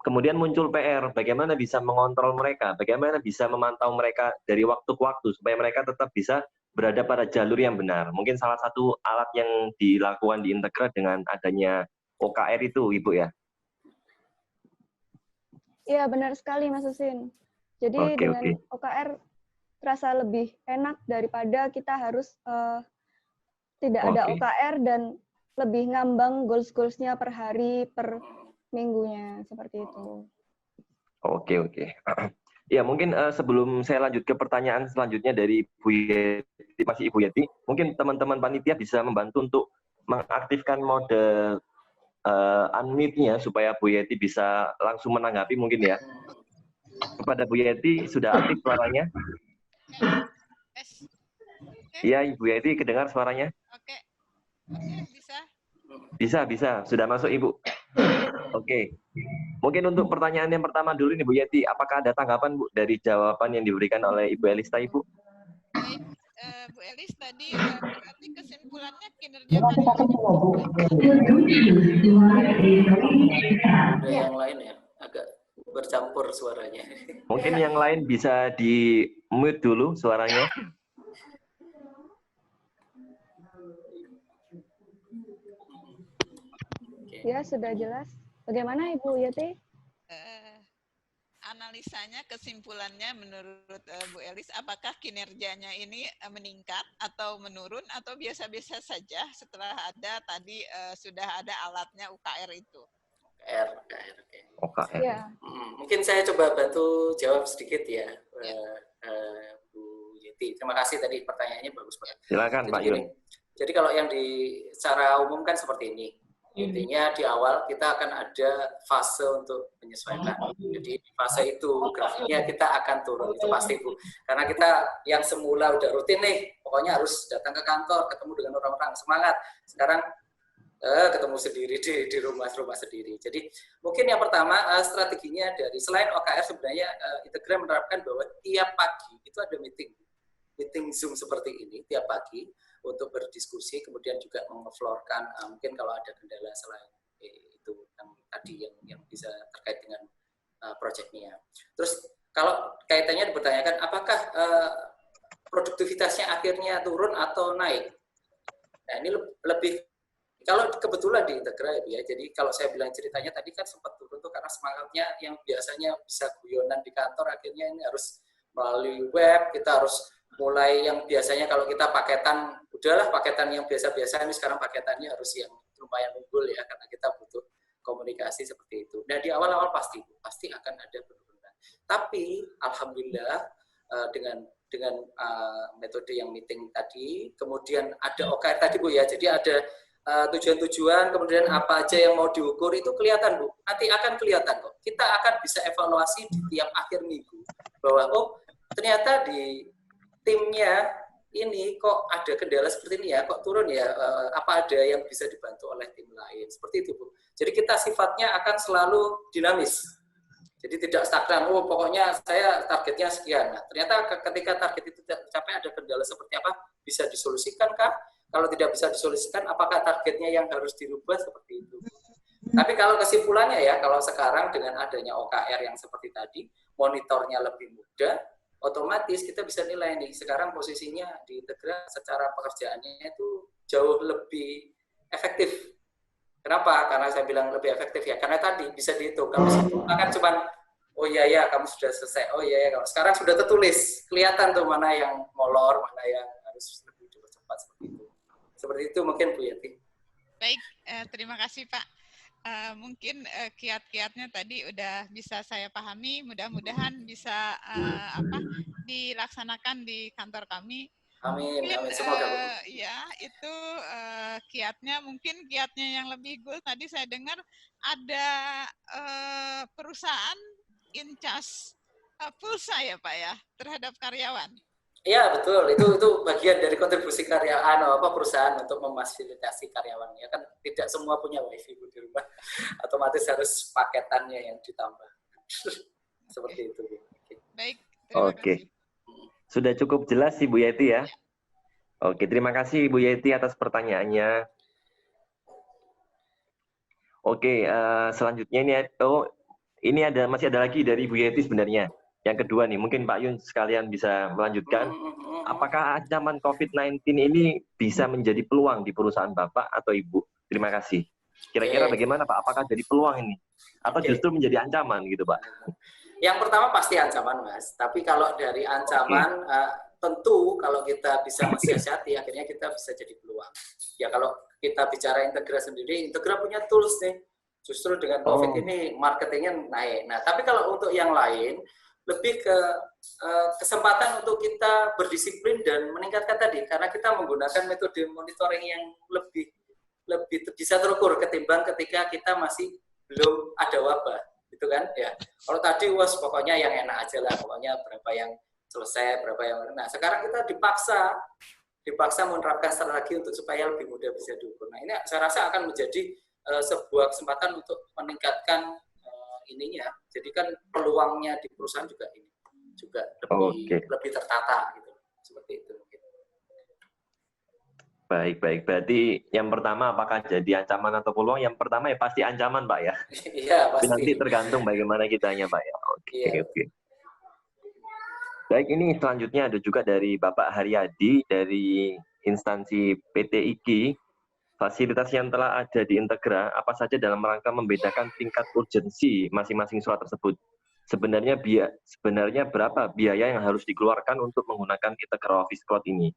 kemudian muncul PR, bagaimana bisa mengontrol mereka, bagaimana bisa memantau mereka dari waktu ke waktu supaya mereka tetap bisa berada pada jalur yang benar. Mungkin salah satu alat yang dilakukan di Integra dengan adanya OKR itu, Ibu ya? Iya, benar sekali Mas Husin. Jadi dengan OKR terasa lebih enak daripada kita harus tidak ada OKR dan lebih ngambang goals-goals-nya per hari, per minggunya, seperti itu. Oke. Ya, mungkin sebelum saya lanjut ke pertanyaan selanjutnya dari Bu Yeti, masih Ibu Yeti, mungkin teman-teman panitia bisa membantu untuk mengaktifkan mode unmute-nya supaya Bu Yeti bisa langsung menanggapi mungkin ya. Kepada Bu Yeti, sudah aktif suaranya? Iya, Ibu Yeti, kedengar suaranya? Oke, bisa. Bisa. Sudah masuk, Ibu? Oke. Mungkin untuk pertanyaan yang pertama dulu nih, Bu Yeti. Apakah ada tanggapan, Bu, dari jawaban yang diberikan oleh Ibu Elista, Ibu? Baik, Bu Elis tadi berarti kesimpulannya kinerja Ada yang lain ya, agak bercampur suaranya. Mungkin yang lain bisa di-mute dulu suaranya. Ya, sudah jelas. Bagaimana Ibu Yeti? Analisanya, kesimpulannya menurut Bu Elis, apakah kinerjanya ini meningkat atau menurun atau biasa-biasa saja setelah ada tadi sudah ada alatnya UKR itu? UKR. OKR. Ya. Mungkin saya coba bantu jawab sedikit ya, Bu Yeti. Terima kasih tadi pertanyaannya bagus banget. Silakan Pak Yun. Jadi kalau yang secara umum kan seperti ini. Intinya di awal kita akan ada fase untuk menyesuaikan. Jadi di fase itu grafiknya kita akan turun, itu pasti Bu. Karena kita yang semula udah rutin nih, pokoknya harus datang ke kantor, ketemu dengan orang-orang, semangat. Sekarang ketemu sendiri di rumah sendiri. Jadi mungkin yang pertama strateginya dari selain OKR sebenarnya Integra menerapkan bahwa tiap pagi itu ada meeting Zoom seperti ini tiap pagi untuk berdiskusi, kemudian juga mengeflorkan mungkin kalau ada kendala selain itu yang tadi yang bisa terkait dengan proyeknya. Terus kalau kaitannya dipertanyakan apakah produktivitasnya akhirnya turun atau naik? Nah ini lebih kalau kebetulan di Integra ya, jadi kalau saya bilang ceritanya tadi kan sempat turun tuh karena semangatnya yang biasanya bisa guyonan di kantor akhirnya ini harus melalui web, kita harus mulai yang biasanya kalau kita paketan, udahlah paketan yang biasa-biasa ini sekarang paketannya harus yang lumayan unggul ya karena kita butuh komunikasi seperti itu. Nah di awal-awal pasti akan ada penurunan. Tapi alhamdulillah dengan metode yang meeting tadi, kemudian ada OKR tadi Bu ya, jadi ada tujuan-tujuan, kemudian apa aja yang mau diukur itu kelihatan Bu. Nanti akan kelihatan kok. Kita akan bisa evaluasi di tiap akhir minggu bahwa ternyata di timnya ini kok ada kendala seperti ini ya, kok turun ya, apa ada yang bisa dibantu oleh tim lain, seperti itu Bu. Jadi kita sifatnya akan selalu dinamis, jadi tidak stagnan, pokoknya saya targetnya sekian. Nah, ternyata ketika target itu tidak tercapai ada kendala seperti apa, bisa disolusikan kah? Kalau tidak bisa disolusikan, apakah targetnya yang harus dirubah seperti itu? Tapi kalau kesimpulannya ya, kalau sekarang dengan adanya OKR yang seperti tadi, monitornya lebih mudah, otomatis kita bisa nilai nih sekarang posisinya di Integra secara pekerjaannya itu jauh lebih efektif. Kenapa? Karena saya bilang lebih efektif ya. Karena tadi bisa dihitung. Kalau sempurna kan cuman oh iya kamu sudah selesai. Oh iya kalau sekarang sudah tertulis, kelihatan tuh mana yang molor, mana yang harus lebih cepat seperti itu. Seperti itu mungkin Bu Yati. Baik, terima kasih Pak. Mungkin kiat-kiatnya tadi udah bisa saya pahami, mudah-mudahan bisa dilaksanakan di kantor kami. Amin, mungkin, amin. Semoga. Ya, itu kiatnya mungkin kiatnya yang lebih goal. Tadi saya dengar ada perusahaan incas pulsa ya Pak ya terhadap karyawan. Iya betul, itu bagian dari kontribusi karyawan perusahaan untuk memfasilitasi karyawannya kan tidak semua punya wifi di rumah, otomatis harus paketannya yang ditambah. Seperti itu. Baik. Oke. Sudah cukup jelas sih Bu Yeti ya. Oke, terima kasih Bu Yeti atas pertanyaannya. Oke, selanjutnya ini masih ada lagi dari Bu Yeti sebenarnya. Yang kedua nih, mungkin Pak Yun sekalian bisa melanjutkan. Apakah ancaman COVID-19 ini bisa menjadi peluang di perusahaan Bapak atau Ibu? Terima kasih. Kira-kira bagaimana Pak? Apakah jadi peluang ini? Atau justru menjadi ancaman gitu Pak? Yang pertama pasti ancaman Mas. Tapi kalau dari ancaman, tentu kalau kita bisa mensiasati, akhirnya kita bisa jadi peluang. Ya kalau kita bicara Integra sendiri, Integra punya tools nih. Justru dengan COVID ini marketingnya naik. Nah tapi kalau untuk yang lain, lebih ke kesempatan untuk kita berdisiplin dan meningkatkan tadi, karena kita menggunakan metode monitoring yang lebih bisa terukur ketimbang ketika kita masih belum ada wabah, gitu kan? Ya, kalau tadi pokoknya yang enak aja lah, pokoknya berapa yang selesai, berapa yang. Nah, sekarang kita dipaksa menerapkan strategi untuk supaya lebih mudah bisa diukur. Nah, ini saya rasa akan menjadi sebuah kesempatan untuk meningkatkan ininya. Jadi kan peluangnya di perusahaan juga lebih tertata gitu. Seperti itu mungkin. Baik. Berarti yang pertama apakah jadi ancaman atau peluang? Yang pertama ya pasti ancaman, Pak ya. Iya, pasti. Nanti tergantung bagaimana kitanya, Pak ya. Oke. Baik, ini selanjutnya ada juga dari Bapak Haryadi dari instansi PT IGI. Fasilitas yang telah ada di Integra apa saja dalam rangka membedakan tingkat urgensi masing-masing surat tersebut? Sebenarnya berapa biaya yang harus dikeluarkan untuk menggunakan Integra Office Cloud ini?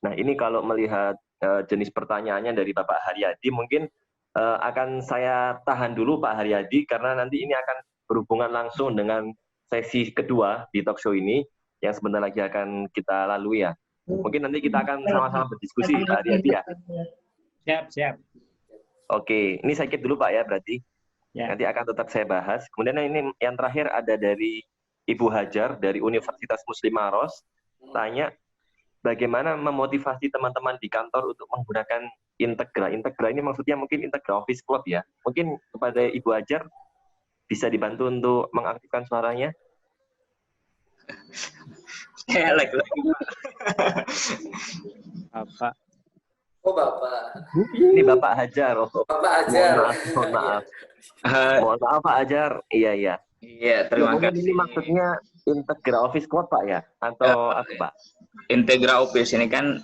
Nah, ini kalau melihat jenis pertanyaannya dari Bapak Haryadi, mungkin akan saya tahan dulu Pak Haryadi, karena nanti ini akan berhubungan langsung dengan sesi kedua di talk show ini, yang sebentar lagi akan kita lalui ya. Mungkin nanti kita akan sama-sama berdiskusi, Pak Haryadi ya. Siap. Oke, ini saya keep dulu Pak ya berarti. Ya. Nanti akan tetap saya bahas. Kemudian ini yang terakhir ada dari Ibu Hajar dari Universitas Muslim Maros. Tanya, bagaimana memotivasi teman-teman di kantor untuk menggunakan Integra? Integra ini maksudnya mungkin Integra Office Cloud ya. Mungkin kepada Ibu Hajar bisa dibantu untuk mengaktifkan suaranya. Lagi. Bapak. Oh, Bapak. Ini Bapak Hajar. Bapak Hajar. Mohon maaf. Mohon maaf Pak Hajar. Iya. Iya, terima kasih. Ini maksudnya Integra Office Cloud Pak ya? Atau apa Pak? Integra Office ini kan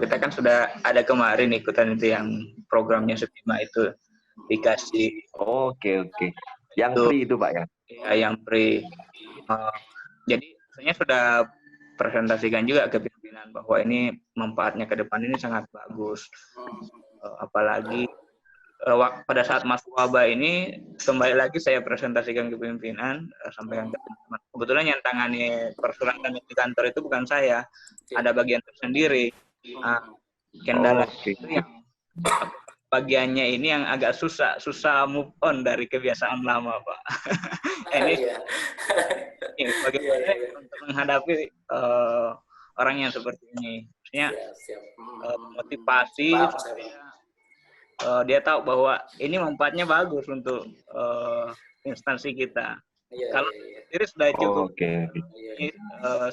kita kan sudah ada kemarin ikutan itu yang programnya Supima itu dikasih. Oke. Yang free itu Pak ya? Ya, yang free. Jadi sebenarnya sudah presentasikan juga ke pimpinan bahwa ini manfaatnya ke depan ini sangat bagus. Apalagi pada saat masuk wabah ini, kembali lagi saya presentasikan ke pimpinan, sampaikan ke teman-teman. Kebetulan yang tangani persuratan di kantor itu bukan saya, ada bagian tersendiri. Kendala itu yang bagiannya ini yang agak susah move on dari kebiasaan lama, Pak. Ini bagaimana untuk menghadapi orang yang seperti ini. Maksudnya motivasi supaya dia tahu bahwa ini manfaatnya bagus untuk instansi kita. Kalau sendiri sudah cukup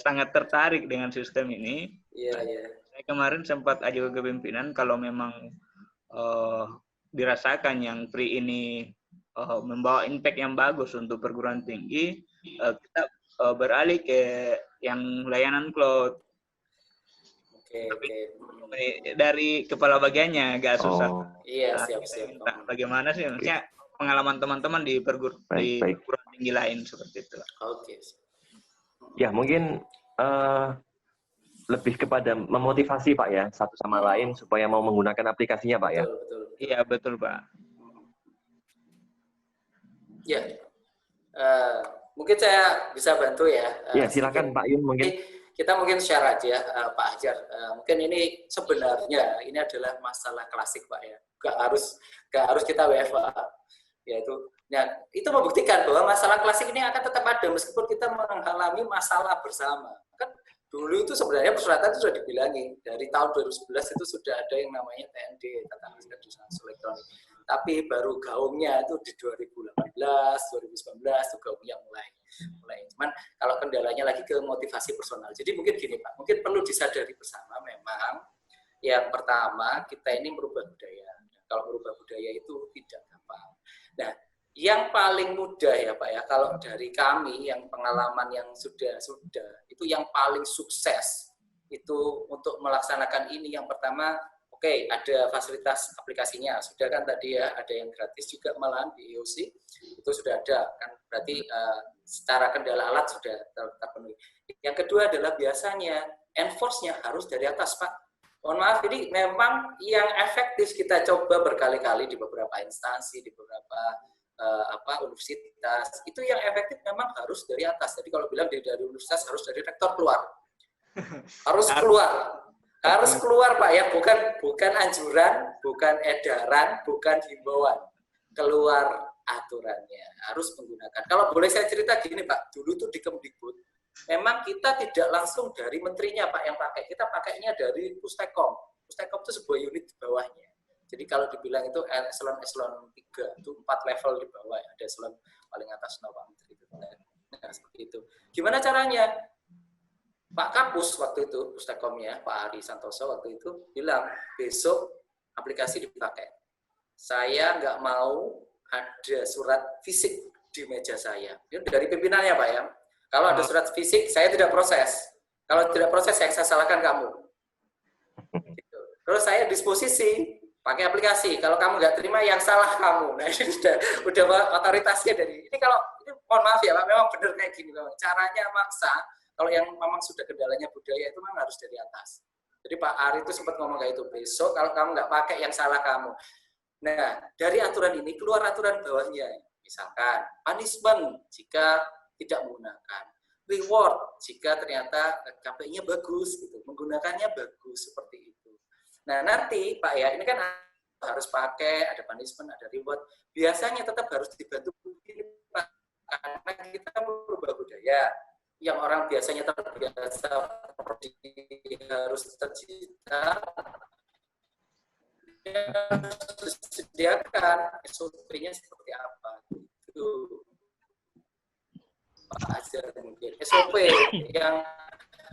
sangat tertarik dengan sistem ini. Saya kemarin sempat ajukan ke pimpinan kalau memang dirasakan yang free ini membawa impact yang bagus untuk perguruan tinggi, kita beralih ke yang layanan cloud. Dari kepala bagiannya agak susah. Iya, siap. Bagaimana sih maksudnya pengalaman teman-teman di perguruan tinggi lain seperti itu? Oke. Ya, mungkin lebih kepada memotivasi Pak ya, satu sama lain supaya mau menggunakan aplikasinya Pak ya. Betul. Iya, betul Pak. Ya, mungkin saya bisa bantu ya. Ya, silakan Pak Yun mungkin. Kita mungkin share aja Pak Hajar. Mungkin ini sebenarnya ini adalah masalah klasik Pak ya. Gak harus kita WFA. Itu membuktikan bahwa masalah klasik ini akan tetap ada meskipun kita mengalami masalah bersama. Kan dulu itu sebenarnya persyaratan itu sudah dibilangi. Dari tahun 2011 itu sudah ada yang namanya TND, Tata Niaga Transaksi Elektronik. Tapi baru gaungnya itu di 2018, 2019 itu gaungnya mulai. Cuman kalau kendalanya lagi ke motivasi personal. Jadi mungkin gini Pak, mungkin perlu disadari bersama memang yang pertama kita ini merubah budaya. Kalau merubah budaya itu tidak gampang. Nah, yang paling mudah ya Pak ya, kalau dari kami yang pengalaman yang sudah itu yang paling sukses itu untuk melaksanakan ini yang pertama, ada fasilitas aplikasinya, sudah kan tadi ya, ada yang gratis juga malahan di IOC, itu sudah ada kan, berarti secara kendala alat sudah terpenuhi. Yang kedua adalah biasanya enforce-nya harus dari atas Pak. Mohon maaf, ini memang yang efektif kita coba berkali-kali di beberapa instansi, di beberapa universitas. Itu yang efektif memang harus dari atas. Jadi kalau bilang dari universitas harus dari rektor keluar. Harus keluar Pak ya, bukan anjuran, bukan edaran, bukan himbauan. Keluar aturannya, harus menggunakan. Kalau boleh saya cerita gini Pak, dulu tuh di Kemdikbud, memang kita tidak langsung dari menterinya Pak yang pakai, kita pakainya dari Pustekom. Pustekom itu sebuah unit di bawahnya. Jadi kalau dibilang itu eselon 3, itu 4 level di bawah, ada eselon paling atas Pak Menteri itu. Nah, seperti itu. Gimana caranya? Pak Kapus waktu itu, Pustekomnya, Pak Ari Santoso waktu itu bilang, besok aplikasi dipakai. Saya nggak mau ada surat fisik di meja saya. Itu dari pimpinannya Pak ya. Kalau ada surat fisik, saya tidak proses. Kalau tidak proses, saya salahkan kamu. Gitu. Terus saya disposisi, pakai aplikasi. Kalau kamu nggak terima, yang salah kamu. Nah ini udah otoritasnya dari ini. Kalau ini mohon maaf ya Pak, memang benar kayak gini. Memang. Caranya maksa. Kalau yang memang sudah kendalanya budaya itu memang harus dari atas. Jadi Pak Ari itu sempat ngomong kayak itu, besok kalau kamu nggak pakai yang salah kamu. Nah, dari aturan ini keluar aturan bawahnya. Misalkan, punishment jika tidak menggunakan. Reward jika ternyata KPI-nya bagus, gitu. Menggunakannya bagus, seperti itu. Nah, nanti Pak ya, ini kan harus pakai, ada punishment, ada reward. Biasanya tetap harus dibantu Pak, karena kita merubah budaya. Yang orang biasanya terbiasa harus tercipta, disediakan SOP-nya seperti apa itu Pak Azhar mungkin SOP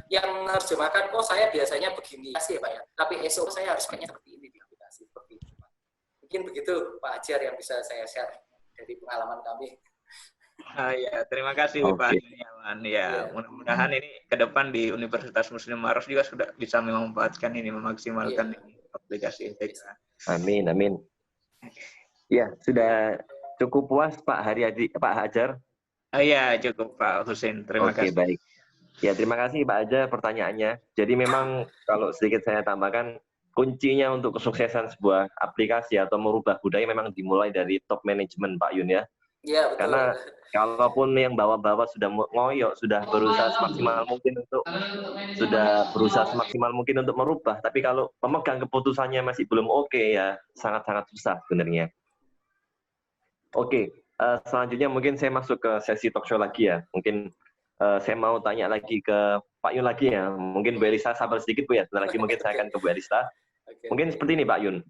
yang harus dimakan. Oh saya biasanya begini sih Pak ya, tapi SOP saya harus pakainya seperti ini di aplikasi seperti itu Pak. Mungkin begitu Pak Azhar yang bisa saya share dari pengalaman kami. Ya, terima kasih Pak Juniawan. Ya, mudah-mudahan ini ke depan di Universitas Muslim Maros juga sudah bisa memanfaatkan ini, memaksimalkan ini, aplikasi Integra. Amin, amin. Ya, sudah cukup puas Pak Hajar? Iya, cukup Pak Husin. Terima kasih. Oke, baik. Ya, terima kasih Pak Hajar pertanyaannya. Jadi memang kalau sedikit saya tambahkan, kuncinya untuk kesuksesan sebuah aplikasi atau merubah budaya memang dimulai dari top management Pak Yun ya. Iya, betul. Karena kalaupun yang bawah-bawah sudah ngoyo, sudah berusaha semaksimal mungkin untuk merubah, tapi kalau pemegang keputusannya masih belum oke ya sangat-sangat susah sebenarnya. Oke, selanjutnya mungkin saya masuk ke sesi talk show lagi ya. Mungkin saya mau tanya lagi ke Pak Yun lagi ya. Mungkin Bu Elisa sabar sedikit Bu ya. Sebentar lagi mungkin saya akan ke Bu Elisa. Mungkin seperti ini Pak Yun.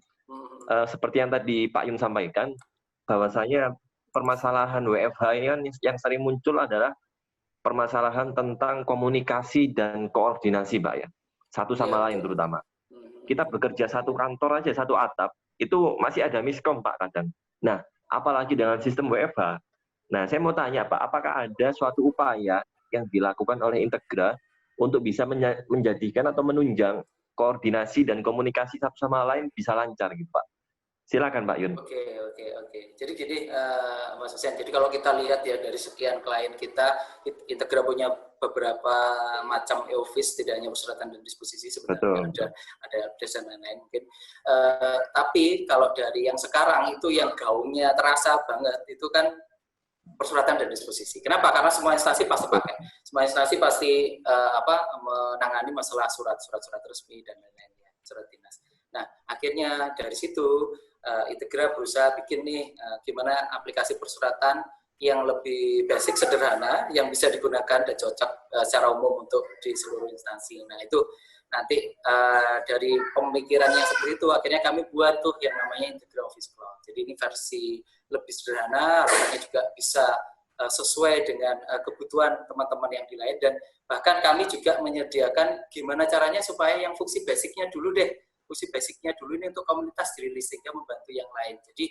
Seperti yang tadi Pak Yun sampaikan, bahwasanya permasalahan WFH ini kan yang sering muncul adalah permasalahan tentang komunikasi dan koordinasi, Pak ya. Satu sama lain terutama. Kita bekerja satu kantor aja, satu atap, itu masih ada miskom, Pak, kadang. Nah, apalagi dengan sistem WFH. Nah, saya mau tanya, Pak, apakah ada suatu upaya yang dilakukan oleh Integra untuk bisa menjadikan atau menunjang koordinasi dan komunikasi satu sama lain bisa lancar, gitu, Pak? Silakan Pak Yun. Oke. Jadi gini Mas Husen, jadi kalau kita lihat ya dari sekian klien kita, Integra punya beberapa macam e-office, tidak hanya persyaratan dan disposisi sebenarnya ada update dan lain-lain mungkin. Tapi kalau dari yang sekarang itu yang gaungnya terasa banget itu kan persyaratan dan disposisi. Kenapa? Karena semua instansi pasti pakai. Semua instansi pasti menangani masalah surat-surat resmi dan lain-lain ya, surat dinas. Nah, akhirnya dari situ Integra berusaha bikin nih gimana aplikasi persuratan yang lebih basic, sederhana, yang bisa digunakan dan cocok secara umum untuk di seluruh instansi. Nah itu nanti dari pemikiran yang seperti itu akhirnya kami buat tuh yang namanya Integra Office Cloud. Jadi ini versi lebih sederhana, rasanya juga bisa sesuai dengan kebutuhan teman-teman yang di lain, dan bahkan kami juga menyediakan gimana caranya supaya yang fungsi basicnya dulu deh. Fungsi basicnya dulu ini untuk komunitas diri sehingga membantu yang lain. Jadi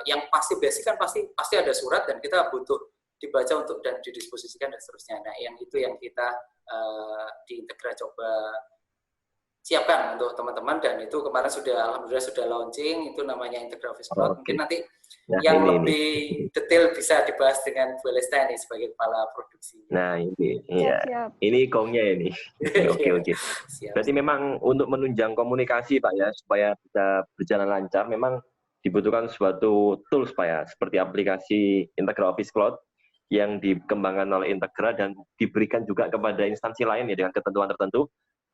yang pasti basic kan pasti ada surat dan kita butuh dibaca untuk dan didisposisikan dan seterusnya. Nah, yang itu yang kita di Integra coba siapkan untuk teman-teman, dan itu kemarin alhamdulillah sudah launching, itu namanya Integra Office Cloud. Mungkin nanti yang lebih detail bisa dibahas dengan Bu Elista nih sebagai kepala produksi. Nah ini, ya. Ini gongnya ini. Oke. Berarti memang untuk menunjang komunikasi Pak ya, supaya bisa berjalan lancar, memang dibutuhkan suatu tools Pak ya, seperti aplikasi Integra Office Cloud yang dikembangkan oleh Integra dan diberikan juga kepada instansi lain ya dengan ketentuan tertentu.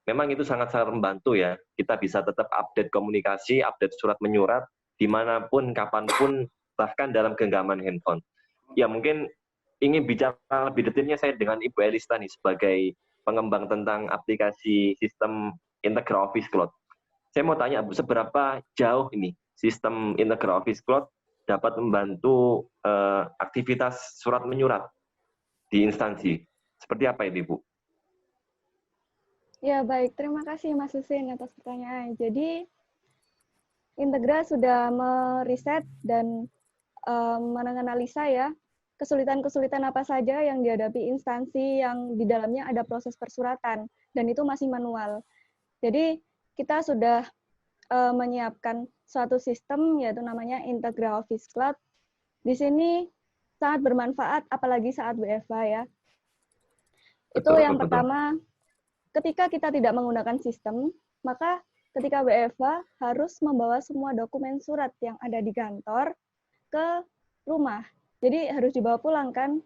Memang itu sangat-sangat membantu ya. Kita bisa tetap update komunikasi, update surat menyurat, dimanapun, kapanpun, bahkan dalam genggaman handphone. Ya mungkin ingin bicara lebih detailnya saya dengan Ibu Elista nih sebagai pengembang tentang aplikasi sistem Integra Office Cloud. Saya mau tanya Bu, seberapa jauh ini sistem Integra Office Cloud dapat membantu aktivitas surat menyurat di instansi? Seperti apa ini Bu? Ya baik, terima kasih Mas Husin atas pertanyaan. Jadi Integra sudah meriset dan menganalisa ya kesulitan-kesulitan apa saja yang dihadapi instansi yang di dalamnya ada proses persuratan dan itu masih manual. Jadi kita sudah menyiapkan suatu sistem yaitu namanya Integra Office Cloud. Di sini sangat bermanfaat apalagi saat WFH ya. Itu yang pertama, ketika kita tidak menggunakan sistem, maka ketika WFH harus membawa semua dokumen surat yang ada di kantor ke rumah. Jadi harus dibawa pulang kan.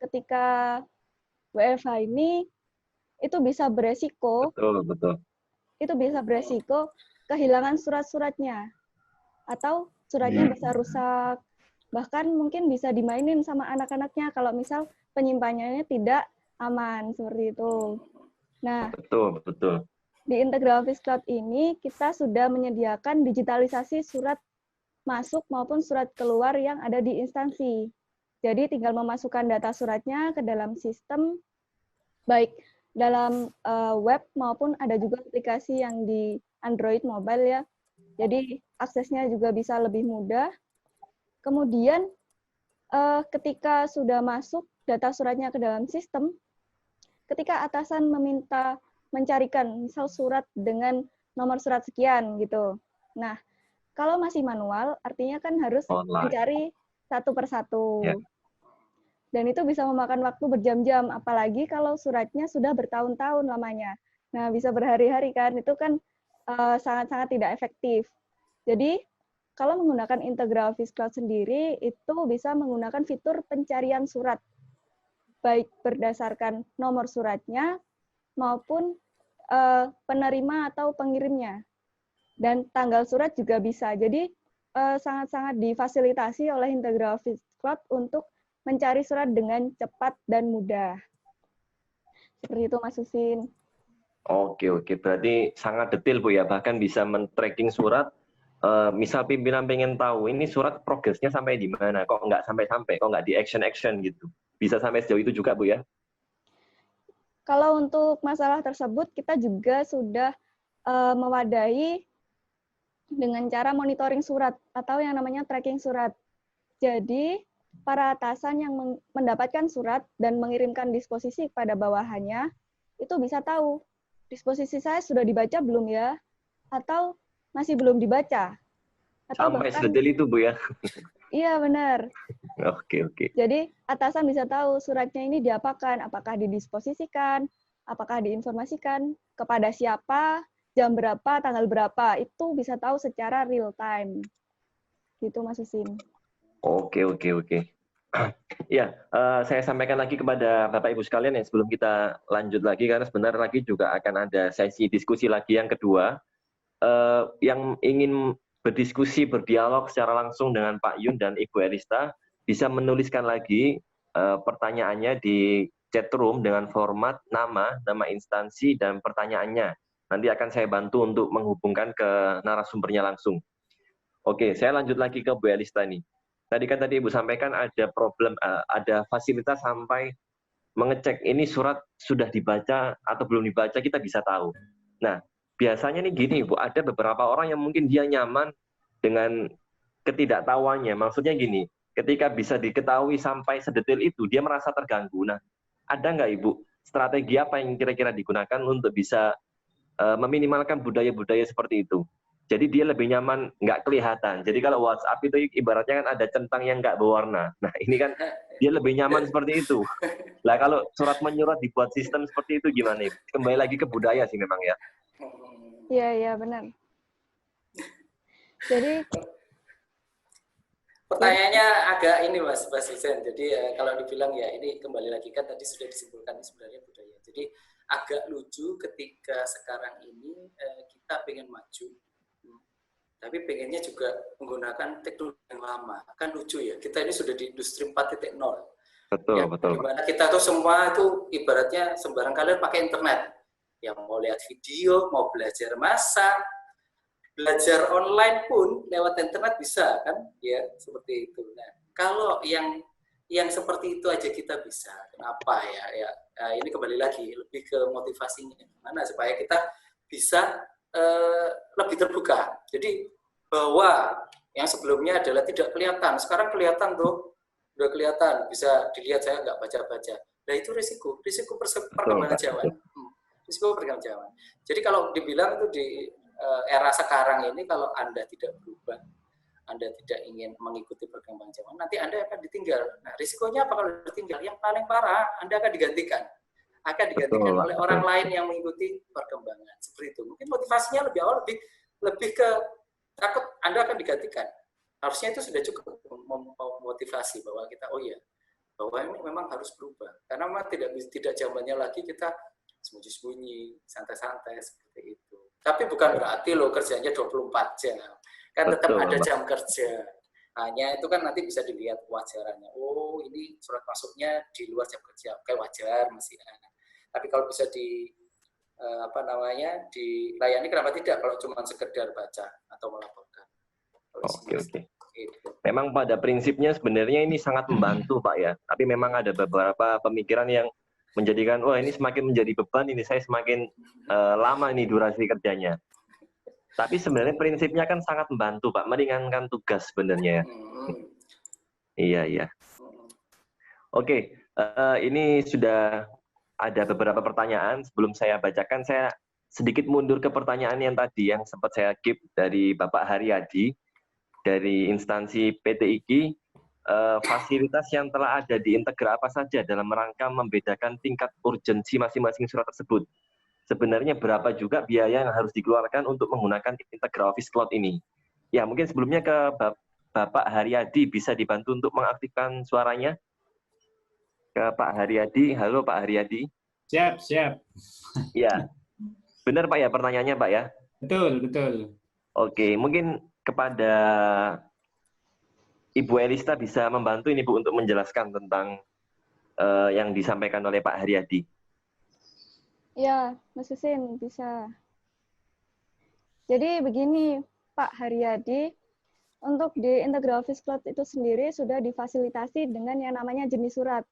Ketika WFH ini itu bisa beresiko. Betul. Itu bisa beresiko kehilangan surat-suratnya. Atau suratnya bisa rusak. Bahkan mungkin bisa dimainin sama anak-anaknya kalau misal penyimpanannya tidak aman seperti itu. Nah, betul. Di Integra Office Cloud ini kita sudah menyediakan digitalisasi surat masuk maupun surat keluar yang ada di instansi. Jadi tinggal memasukkan data suratnya ke dalam sistem, baik dalam web maupun ada juga aplikasi yang di Android mobile ya. Jadi aksesnya juga bisa lebih mudah. Kemudian ketika sudah masuk data suratnya ke dalam sistem, ketika atasan meminta mencarikan misal surat dengan nomor surat sekian gitu. Nah, kalau masih manual, artinya kan harus mencari satu persatu. Yeah. Dan itu bisa memakan waktu berjam-jam, apalagi kalau suratnya sudah bertahun-tahun lamanya. Nah, bisa berhari-hari kan, itu kan sangat-sangat tidak efektif. Jadi, kalau menggunakan Integra Office Cloud sendiri, itu bisa menggunakan fitur pencarian surat. Baik berdasarkan nomor suratnya, maupun penerima atau pengirimnya. Dan tanggal surat juga bisa. Jadi sangat-sangat difasilitasi oleh Integra Office Cloud untuk mencari surat dengan cepat dan mudah. Seperti itu Mas Husin. Oke. Berarti sangat detail Bu ya. Bahkan bisa men-tracking surat. Misal pimpinan pengen tahu ini surat progresnya sampai di mana. Kok nggak sampai-sampai, kok nggak di action-action gitu. Bisa sampai sejauh itu juga Bu ya? Kalau untuk masalah tersebut, kita juga sudah mewadahi dengan cara monitoring surat atau yang namanya tracking surat. Jadi, para atasan yang mendapatkan surat dan mengirimkan disposisi kepada bawahannya, itu bisa tahu, disposisi saya sudah dibaca belum ya? Atau masih belum dibaca? Atau sampai sedetail itu Bu ya? Iya, benar. Oke. Jadi, atasan bisa tahu suratnya ini diapakan, apakah didisposisikan, apakah diinformasikan, kepada siapa, jam berapa, tanggal berapa, itu bisa tahu secara real time. Gitu Mas Husin. Oke. Ya, saya sampaikan lagi kepada Bapak Ibu sekalian ya sebelum kita lanjut lagi, karena sebentar lagi juga akan ada sesi diskusi lagi yang kedua. Yang ingin berdiskusi, berdialog secara langsung dengan Pak Yun dan Ibu Elista, bisa menuliskan lagi pertanyaannya di chat room dengan format nama instansi, dan pertanyaannya. Nanti akan saya bantu untuk menghubungkan ke narasumbernya langsung. Oke, saya lanjut lagi ke Bu Elista nih. Tadi Ibu sampaikan ada problem, ada fasilitas sampai mengecek ini surat sudah dibaca atau belum dibaca, kita bisa tahu. Nah, biasanya nih gini Bu, ada beberapa orang yang mungkin dia nyaman dengan ketidaktahuannya. Maksudnya gini, ketika bisa diketahui sampai sedetail itu, dia merasa terganggu. Nah, ada nggak Ibu strategi apa yang kira-kira digunakan untuk bisa meminimalkan budaya-budaya seperti itu? Jadi dia lebih nyaman nggak kelihatan. Jadi kalau WhatsApp itu ibaratnya kan ada centang yang nggak berwarna. Nah ini kan dia lebih nyaman seperti itu. Lah kalau surat menyurat dibuat sistem seperti itu gimana? Kembali lagi ke budaya sih memang ya. Iya benar. Jadi Pertanyaannya agak ini Mas Isen. Jadi kalau dibilang ya ini kembali lagi kan tadi sudah disimpulkan sebenarnya budaya. Jadi agak lucu ketika sekarang ini kita pengen maju, tapi pengennya juga menggunakan teknologi yang lama. Kan lucu ya. Kita ini sudah di industri 4.0. Betul, Ya, betul. Gimana kita tuh semua itu ibaratnya sembarang kalian pakai internet. Yang mau lihat video, mau belajar masak, belajar online pun lewat internet bisa kan, ya seperti itu. Nah, kalau yang seperti itu aja kita bisa, kenapa ya? Ini kembali lagi lebih ke motivasinya, gimana supaya kita bisa lebih terbuka. Jadi bahwa yang sebelumnya adalah tidak kelihatan, sekarang kelihatan tuh, udah kelihatan, bisa dilihat saya nggak baca-baca. Nah itu risiko perkembangan zaman. Risiko perkembangan zaman. Jadi kalau dibilang itu di era sekarang ini kalau Anda tidak berubah, Anda tidak ingin mengikuti perkembangan zaman, nanti Anda akan ditinggal. Nah, risikonya apa kalau ditinggal? Yang paling parah, Anda akan digantikan. Akan digantikan oleh orang lain yang mengikuti perkembangan. Seperti itu. Mungkin motivasinya lebih awal, lebih ke takut Anda akan digantikan. Harusnya itu sudah cukup memotivasi bahwa kita, oh iya, bahwa ini memang harus berubah. Karena memang tidak zamannya lagi kita sembunyi-sembunyi, santai-santai seperti itu. Tapi bukan berarti loh kerjanya 24 jam. Kan tetap ada jam kerja. Hanya itu kan nanti bisa dilihat kewajarannya. Oh, ini surat masuknya di luar jam kerja. Oke, wajar masih ada. Tapi kalau bisa dilayani kenapa tidak kalau cuma sekedar baca atau melaporkan. Oke. Memang pada prinsipnya sebenarnya ini sangat membantu, Pak ya. Tapi memang ada beberapa pemikiran yang menjadikan, wah ini semakin menjadi beban, ini saya semakin lama ini durasi kerjanya. Tapi sebenarnya prinsipnya kan sangat membantu, Pak, meringankan tugas sebenarnya. Iya. Oke, ini sudah ada beberapa pertanyaan. Sebelum saya bacakan, saya sedikit mundur ke pertanyaan yang tadi, yang sempat saya keep dari Bapak Haryadi, dari instansi PT IKI. Fasilitas yang telah ada di Integra apa saja dalam rangka membedakan tingkat urgensi masing-masing surat tersebut. Sebenarnya berapa juga biaya yang harus dikeluarkan untuk menggunakan Integra Office Cloud ini? Ya, mungkin sebelumnya ke Bapak Haryadi, bisa dibantu untuk mengaktifkan suaranya? Ke Pak Haryadi. Halo Pak Haryadi. Siap. Ya, benar Pak ya pertanyaannya Pak ya? Betul. Oke, mungkin kepada Ibu Elista bisa membantu ini Bu untuk menjelaskan tentang yang disampaikan oleh Pak Haryadi. Ya, Mas Husin bisa. Jadi begini Pak Haryadi, untuk di Integra Office Cloud itu sendiri sudah difasilitasi dengan yang namanya jenis surat.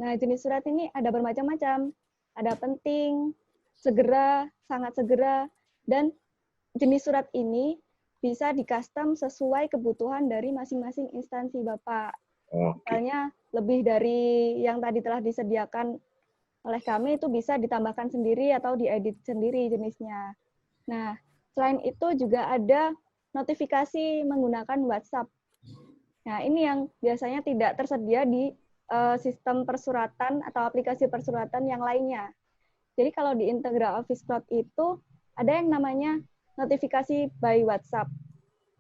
Nah, jenis surat ini ada bermacam-macam. Ada penting, segera, sangat segera, dan jenis surat ini bisa di-custom sesuai kebutuhan dari masing-masing instansi Bapak. Misalnya lebih dari yang tadi telah disediakan oleh kami itu bisa ditambahkan sendiri atau diedit sendiri jenisnya. Nah, selain itu juga ada notifikasi menggunakan WhatsApp. Nah, ini yang biasanya tidak tersedia di sistem persuratan atau aplikasi persuratan yang lainnya. Jadi kalau di Integra Office Cloud itu ada yang namanya notifikasi by WhatsApp.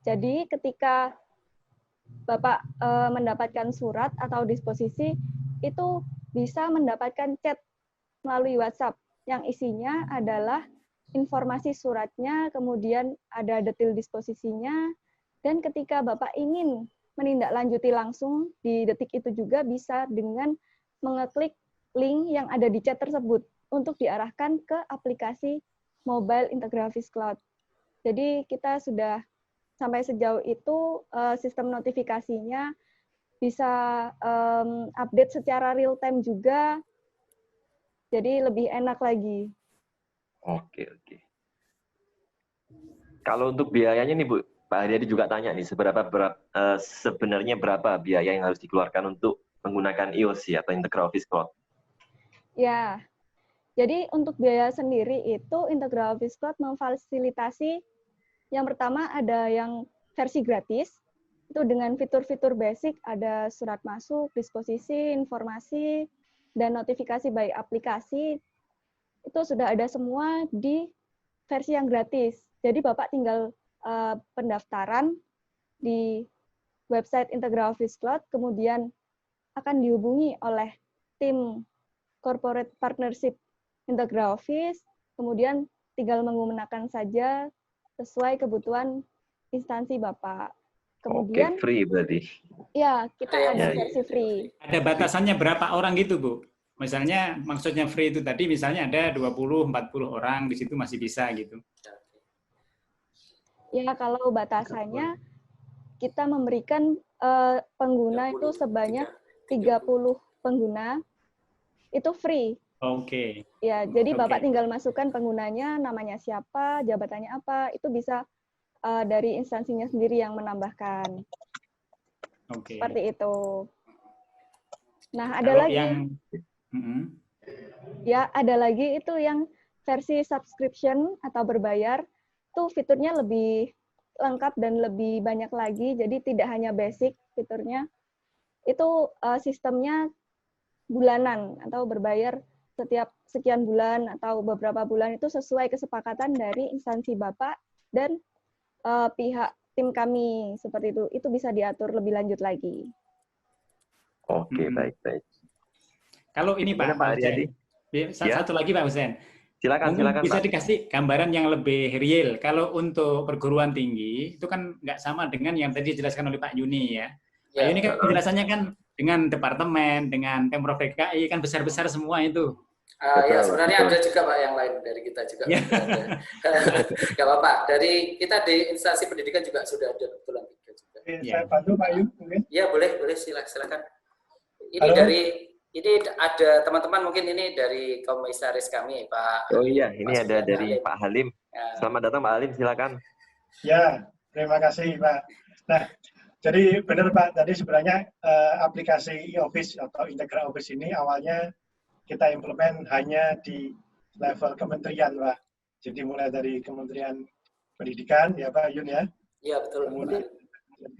Jadi ketika Bapak mendapatkan surat atau disposisi, itu bisa mendapatkan chat melalui WhatsApp yang isinya adalah informasi suratnya, kemudian ada detail disposisinya, dan ketika Bapak ingin menindaklanjuti langsung di detik itu juga bisa dengan mengeklik link yang ada di chat tersebut untuk diarahkan ke aplikasi mobile Integra Office Cloud. Jadi kita sudah sampai sejauh itu sistem notifikasinya bisa update secara real time juga, jadi lebih enak lagi. Oke. Kalau untuk biayanya nih Bu, Pak Haryadi juga tanya nih, sebenarnya berapa biaya yang harus dikeluarkan untuk menggunakan IOC atau Integra Office Cloud? Ya, jadi untuk biaya sendiri itu Integra Office Cloud memfasilitasi yang pertama ada yang versi gratis, itu dengan fitur-fitur basic, ada surat masuk, disposisi, informasi, dan notifikasi by aplikasi, itu sudah ada semua di versi yang gratis. Jadi Bapak tinggal pendaftaran di website Integra Office Cloud, kemudian akan dihubungi oleh tim corporate partnership Integra Office, kemudian tinggal menggunakan saja sesuai kebutuhan instansi Bapak. Kemudian, Oke, free berarti. ya, kita ada Ya. versi free. Ada batasannya berapa orang gitu, Bu? Misalnya, maksudnya free itu tadi, misalnya ada 20-40 orang, di situ masih bisa gitu. Ya, kalau batasannya, kita memberikan pengguna itu sebanyak 30 pengguna, itu free. Oke. Ya, jadi Oke. Bapak tinggal masukkan penggunanya, namanya siapa, jabatannya apa, itu bisa dari instansinya sendiri yang menambahkan. Oke. Seperti itu. Nah, ada Kalau lagi. yang Ya, ada lagi itu yang versi subscription atau berbayar, itu fiturnya lebih lengkap dan lebih banyak lagi, jadi tidak hanya basic fiturnya. Itu sistemnya bulanan atau berbayar setiap sekian bulan atau beberapa bulan, itu sesuai kesepakatan dari instansi Bapak dan pihak tim kami, seperti itu. Itu bisa diatur lebih lanjut lagi. Oke, baik. Kalau ini Pak Haryadi? Satu lagi Pak Husen. Silakan Bisa Pak. dikasih gambaran yang lebih real. Kalau untuk perguruan tinggi, itu kan nggak sama dengan yang tadi dijelaskan oleh Pak Yuni ya. Pak Yuni kan penjelasannya kan dengan departemen, dengan Pemprov DKI, kan besar-besar semua itu. Ya, sebenarnya ada juga Pak yang lain dari kita juga. Gak apa-apa. Dari kita di instansi pendidikan juga sudah ada kebetulan 3 juga. Saya bantu Pak Yun mungkin. Ya, boleh silakan. Ini Halo. Ini ada teman-teman mungkin ini dari komisaris kami, Pak. Oh iya, ini Pak ada Supriyan dari Halim. Pak Halim. Selamat datang Pak Halim, silakan. Ya, terima kasih Pak. Nah, jadi benar Pak, tadi sebenarnya aplikasi e-office atau Integra Office ini awalnya kita implement hanya di level kementerian Pak. Jadi mulai dari Kementerian Pendidikan ya Pak Yun ya. Iya, betul. Kemudian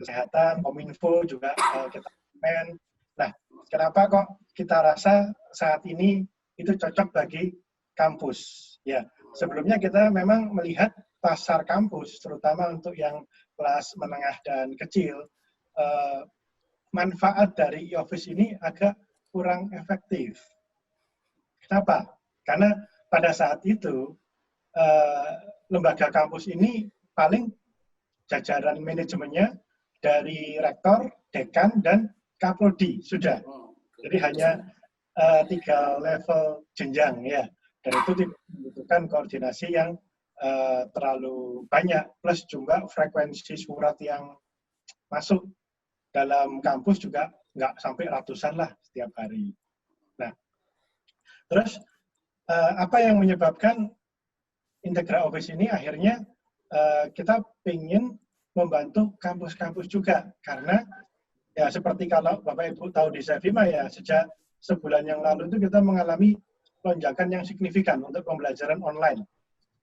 Kesehatan, Kominfo juga kita implement. Nah, kenapa kok kita rasa saat ini itu cocok bagi kampus? Ya, sebelumnya kita memang melihat pasar kampus, terutama untuk yang kelas menengah dan kecil, manfaat dari e-office ini agak kurang efektif. Kenapa? Karena pada saat itu lembaga kampus ini paling jajaran manajemennya dari rektor, dekan, dan kaprodi sudah. Jadi hanya 3 level jenjang ya. Dan itu tidak membutuhkan koordinasi yang terlalu banyak, plus juga frekuensi surat yang masuk dalam kampus juga nggak sampai ratusan lah setiap hari. Nah, terus apa yang menyebabkan Integra Office ini akhirnya kita ingin membantu kampus-kampus juga, karena ya seperti kalau Bapak Ibu tahu di Sevima ya, sejak sebulan yang lalu itu kita mengalami lonjakan yang signifikan untuk pembelajaran online.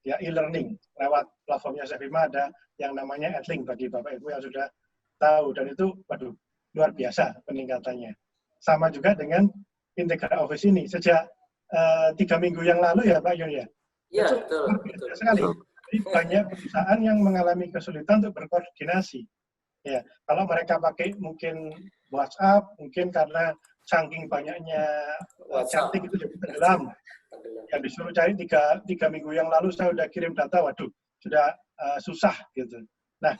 Ya, e-learning lewat platformnya Sevima ada yang namanya Edlink bagi Bapak Ibu yang sudah tahu, dan itu waduh luar biasa peningkatannya. Sama juga dengan Integra Office ini sejak 3 minggu yang lalu ya Pak Yun ya. Iya, itu betul. Sekali. Jadi banyak perusahaan yang mengalami kesulitan untuk berkoordinasi. Ya, kalau mereka pakai mungkin WhatsApp, mungkin karena saking banyaknya chatting itu jadi tenggelam. Yang disuruh cari 3 minggu yang lalu saya sudah kirim data, waduh, sudah susah gitu. Nah,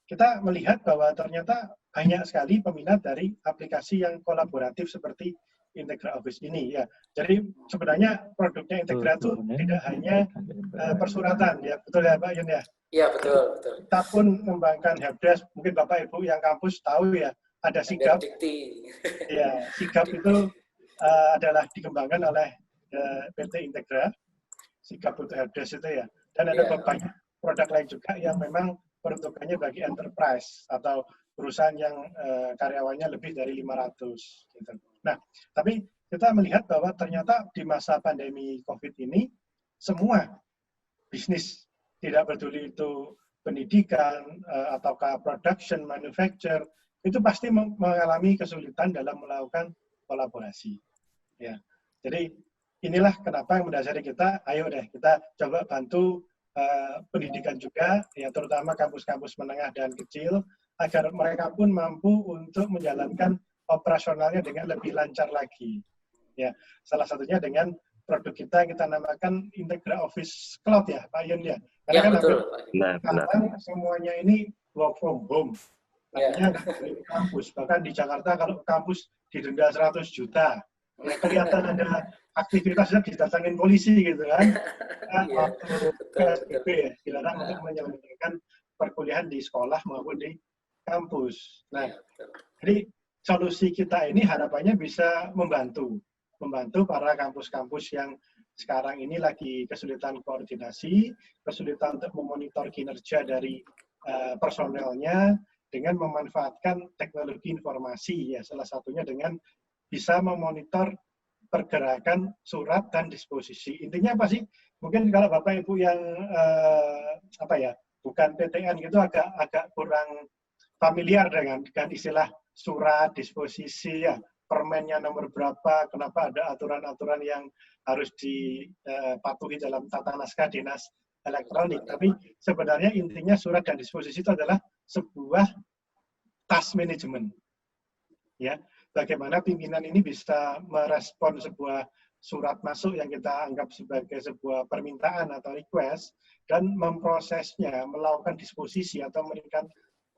kita melihat bahwa ternyata banyak sekali peminat dari aplikasi yang kolaboratif seperti Integra Office ini ya. Jadi sebenarnya produknya Integra itu tidak hanya persuratan ya, betul ya Pak Yun ya? Iya, betul. Kita pun mengembangkan helpdesk, mungkin Bapak Ibu yang kampus tahu ya, ada Sigap. Ya, Sigap itu adalah dikembangkan oleh PT Integra, Sigap untuk helpdesk itu ya. Dan ada banyak produk lain juga yang memang peruntukannya bagi enterprise atau perusahaan yang karyawannya lebih dari 500. Gitu. Nah, tapi kita melihat bahwa ternyata di masa pandemi COVID ini, semua bisnis, tidak peduli itu pendidikan, ataukah production, manufacture, itu pasti mengalami kesulitan dalam melakukan kolaborasi. Ya. Jadi inilah kenapa yang mendasari kita, ayo deh kita coba bantu pendidikan juga, ya terutama kampus-kampus menengah dan kecil, agar mereka pun mampu untuk menjalankan operasionalnya dengan lebih lancar lagi. Ya, salah satunya dengan produk kita namakan Integra Office Cloud ya, Pak Yun ya. Karena Ya, kan betul. sekarang semuanya ini work from home. Artinya nggak boleh ke kampus. Bahkan di Jakarta kalau kampus didenda 100 juta. Ya, kelihatan ada aktivitasnya didatangin polisi gitu kan. Waktu PSBB ya, dilarang untuk menyelenggarakan perkuliahan di sekolah maupun di kampus. Nah, jadi solusi kita ini harapannya bisa membantu para kampus-kampus yang sekarang ini lagi kesulitan koordinasi, kesulitan untuk memonitor kinerja dari personelnya dengan memanfaatkan teknologi informasi ya, salah satunya dengan bisa memonitor pergerakan surat dan disposisi. Intinya apa sih? Mungkin kalau Bapak Ibu yang bukan PTN gitu agak kurang familiar dengan istilah surat, disposisi ya, permennya nomor berapa, kenapa ada aturan-aturan yang harus dipatuhi dalam tata naskah dinas elektronik. Tapi sebenarnya intinya surat dan disposisi itu adalah sebuah task management. Ya, bagaimana pimpinan ini bisa merespon sebuah surat masuk yang kita anggap sebagai sebuah permintaan atau request dan memprosesnya, melakukan disposisi atau memberikan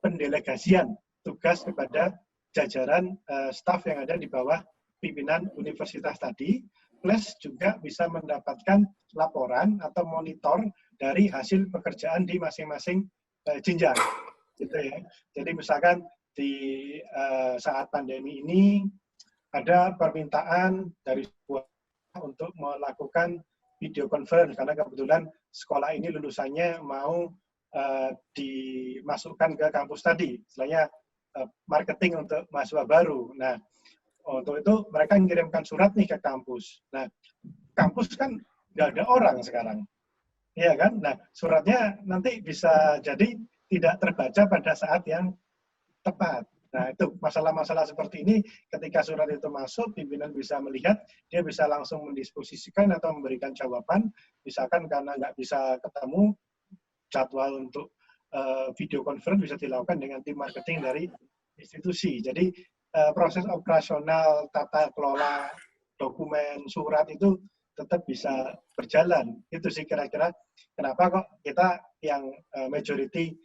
pendelegasian tugas kepada jajaran staf yang ada di bawah pimpinan universitas tadi, plus juga bisa mendapatkan laporan atau monitor dari hasil pekerjaan di masing-masing jenjang. Gitu ya. Jadi misalkan di saat pandemi ini ada permintaan dari sekolah untuk melakukan video conference karena kebetulan sekolah ini lulusannya mau dimasukkan ke kampus tadi, istilahnya marketing untuk mahasiswa baru. Nah, untuk itu mereka mengirimkan surat nih ke kampus. Nah, kampus kan nggak ada orang sekarang, iya kan? Nah, suratnya nanti bisa jadi tidak terbaca pada saat yang tepat. Nah, itu masalah-masalah seperti ini ketika surat itu masuk, pimpinan bisa melihat, dia bisa langsung mendisposisikan atau memberikan jawaban, misalkan karena nggak bisa ketemu, jadwal untuk video conference bisa dilakukan dengan tim marketing dari institusi. Jadi proses operasional, tata kelola dokumen, surat itu tetap bisa berjalan. Itu sih kira-kira kenapa kok kita yang majority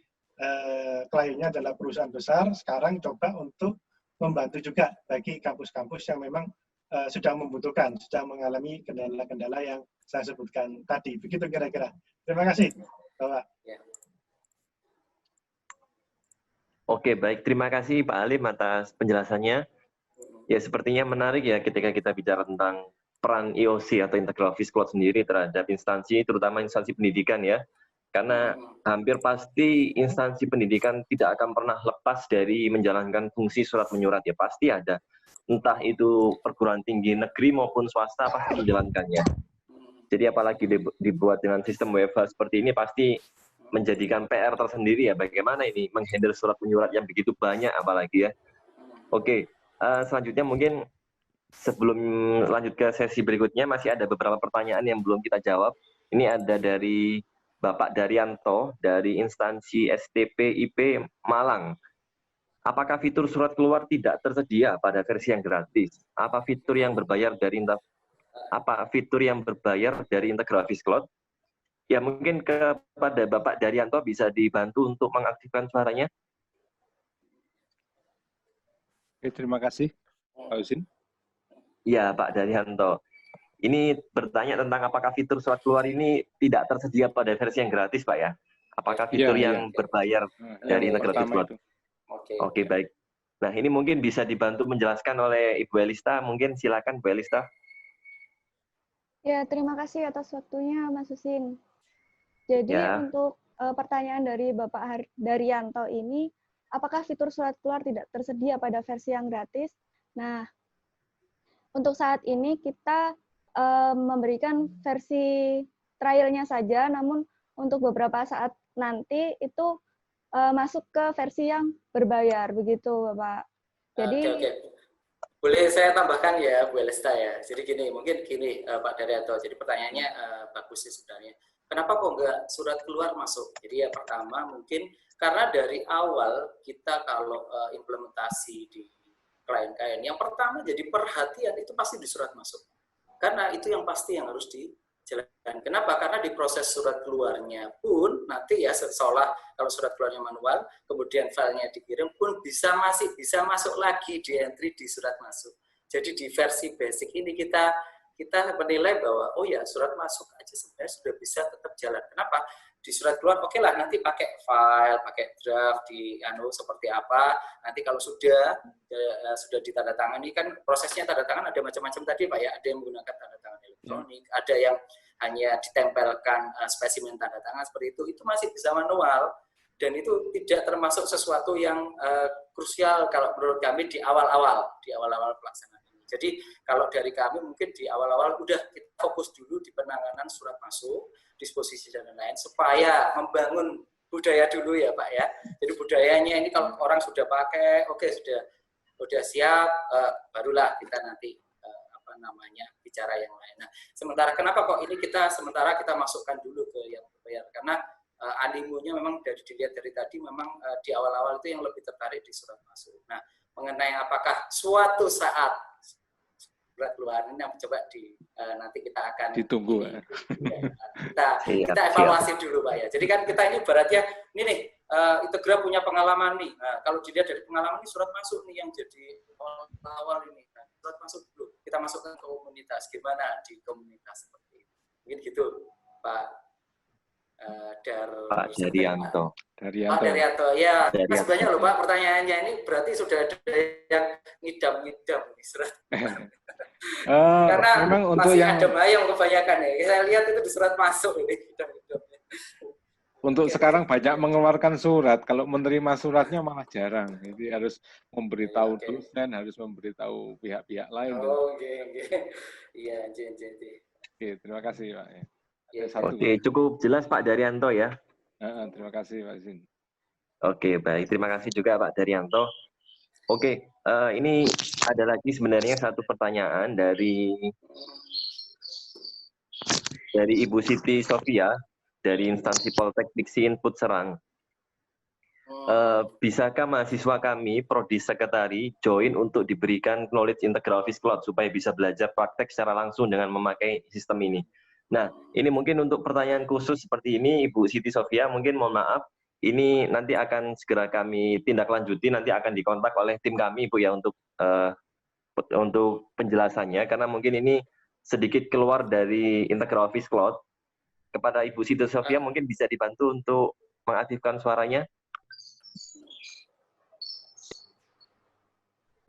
kliennya adalah perusahaan besar, sekarang coba untuk membantu juga bagi kampus-kampus yang memang sedang membutuhkan, sedang mengalami kendala-kendala yang saya sebutkan tadi. Begitu kira-kira. Terima kasih, Bapak. Oke, baik. Terima kasih Pak Alim atas penjelasannya. Ya, sepertinya menarik ya ketika kita bicara tentang peran IOC atau Integral Office Cloud sendiri terhadap instansi, terutama instansi pendidikan ya. Karena hampir pasti instansi pendidikan tidak akan pernah lepas dari menjalankan fungsi surat menyurat ya, pasti ada. Entah itu perguruan tinggi negeri maupun swasta pasti menjalankannya. Jadi apalagi dibuat dengan sistem WFH seperti ini pasti menjadikan PR tersendiri ya, bagaimana ini menghandle surat menyurat yang begitu banyak apalagi ya. Oke, selanjutnya mungkin sebelum lanjut ke sesi berikutnya masih ada beberapa pertanyaan yang belum kita jawab. Ini ada dari Bapak Daryanto dari instansi STP IP Malang. Apakah fitur surat keluar tidak tersedia pada versi yang gratis? Apa fitur yang berbayar dari Integral Office Cloud? Ya, mungkin kepada Bapak Daryanto bisa dibantu untuk mengaktifkan suaranya. Oke, terima kasih, Pak Husin. Ya, Pak Daryanto. Ini bertanya tentang apakah fitur surat keluar ini tidak tersedia pada versi yang gratis, Pak ya? Apakah fitur yang berbayar dari Integral Office Cloud? Oke, baik. Nah, ini mungkin bisa dibantu menjelaskan oleh Ibu Elista. Mungkin silakan, Bu Elista. Ya, terima kasih atas waktunya, Mas Husin. Jadi untuk pertanyaan dari Bapak Daryanto ini, apakah fitur surat keluar tidak tersedia pada versi yang gratis? Nah, untuk saat ini kita memberikan versi trialnya saja, namun untuk beberapa saat nanti itu masuk ke versi yang berbayar, begitu Bapak. Jadi boleh saya tambahkan ya Bu Elista ya. Jadi mungkin gini Pak Daryanto, jadi pertanyaannya bagus sih sebenarnya. Kenapa kok nggak surat keluar masuk? Jadi ya pertama mungkin Karena dari awal kita kalau implementasi di klien-klien, yang pertama jadi perhatian itu pasti di surat masuk. Karena itu yang pasti yang harus dijalankan. Kenapa? Karena di proses surat keluarnya pun nanti ya seolah kalau surat keluarnya manual, kemudian filenya dikirim pun masih bisa masuk lagi di entry di surat masuk. Jadi di versi basic ini kita menilai bahwa oh ya surat masuk aja sebenarnya sudah bisa tetap jalan. Kenapa? Di surat keluar oke lah nanti pakai file, pakai draft di seperti apa. Nanti kalau sudah ditandatangani kan prosesnya tanda tangan ada macam-macam tadi Pak ya. Ada yang menggunakan tanda tangan elektronik, ada yang hanya ditempelkan spesimen tanda tangan seperti itu. Itu masih bisa manual dan itu tidak termasuk sesuatu yang krusial kalau menurut kami di awal-awal pelaksanaan. Jadi kalau dari kami mungkin di awal-awal udah kita fokus dulu di penanganan surat masuk, disposisi dan lain-lain supaya membangun budaya dulu ya Pak ya. Jadi budayanya ini kalau orang sudah pakai, oke sudah siap, barulah kita nanti bicara yang lain. Nah, sementara kenapa kok ini kita masukkan dulu ke yang berbayar karena animonya memang dilihat dari tadi memang di awal-awal itu yang lebih tertarik di surat masuk. Nah, mengenai apakah suatu saat surat keluar ini yang coba nanti kita akan ditunggu. Kita evaluasi dulu Pak ya. Jadi kan kita ini ibaratnya ini nih Integra punya pengalaman nih. Nah, kalau dilihat dari pengalaman ini surat masuk nih yang jadi awal ini. Nah, surat masuk dulu. Kita masukkan ke komunitas. Gimana di komunitas seperti itu? Mungkin gitu Pak Daryanto. Pak Daryanto, ya. Mas banyak loh Pak pertanyaannya ini berarti sudah ada yang ngidam nih surat. Karena memang untuk masih yang ada bayang kebanyakan ya. Saya lihat itu di surat masuk ini. Untuk sekarang banyak mengeluarkan surat, kalau menerima suratnya malah jarang. Jadi harus memberitahu dosen, harus memberitahu pihak-pihak lain. Iya, Oke, terima kasih Pak. Oke, cukup jelas Pak Daryanto ya. Terima kasih Pak Zin. Oke, baik. Terima kasih juga Pak Daryanto. Oke, ini ada lagi sebenarnya satu pertanyaan dari Ibu Siti Sofia dari instansi Polteknik Input Serang. Bisakah mahasiswa kami, Prodi Sekretari, join untuk diberikan knowledge Integral Office Cloud supaya bisa belajar praktek secara langsung dengan memakai sistem ini? Nah, ini mungkin untuk pertanyaan khusus seperti ini, Ibu Siti Sofia, mungkin mohon maaf, ini nanti akan segera kami tindak lanjuti, nanti akan dikontak oleh tim kami, Bu ya, untuk penjelasannya, karena mungkin ini sedikit keluar dari Integral Office Cloud. Kepada Ibu Siti Sofia mungkin bisa dibantu untuk mengaktifkan suaranya.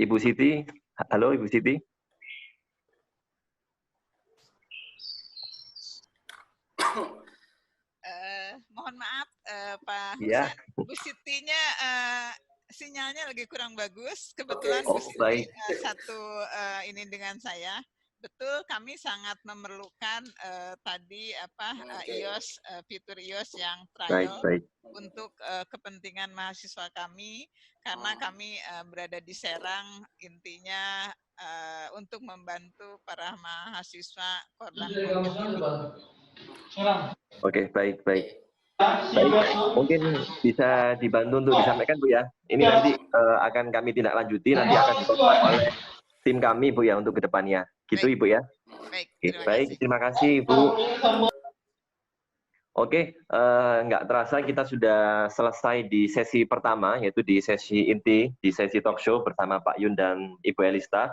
Ibu Siti, halo Ibu Siti. Mohon maaf Pak Ya. Husen, Bu Sitinya sinyalnya lagi kurang bagus. Kebetulan Bu Siti baik. satu ini dengan saya. Betul, kami sangat memerlukan tadi iOS, fitur iOS yang trial untuk kepentingan mahasiswa kami, karena kami berada di Serang, intinya untuk membantu para mahasiswa korban COVID. Oke, baik. Baik, mungkin bisa dibantu untuk disampaikan Bu ya. Ini nanti akan kami tindak lanjuti, nanti akan dikontak oleh tim kami Bu ya untuk kedepannya. Gitu Ibu ya. Baik, terima kasih Ibu. Oke, nggak terasa kita sudah selesai di sesi pertama, yaitu di sesi inti, di sesi talk show bersama Pak Yun dan Ibu Elista.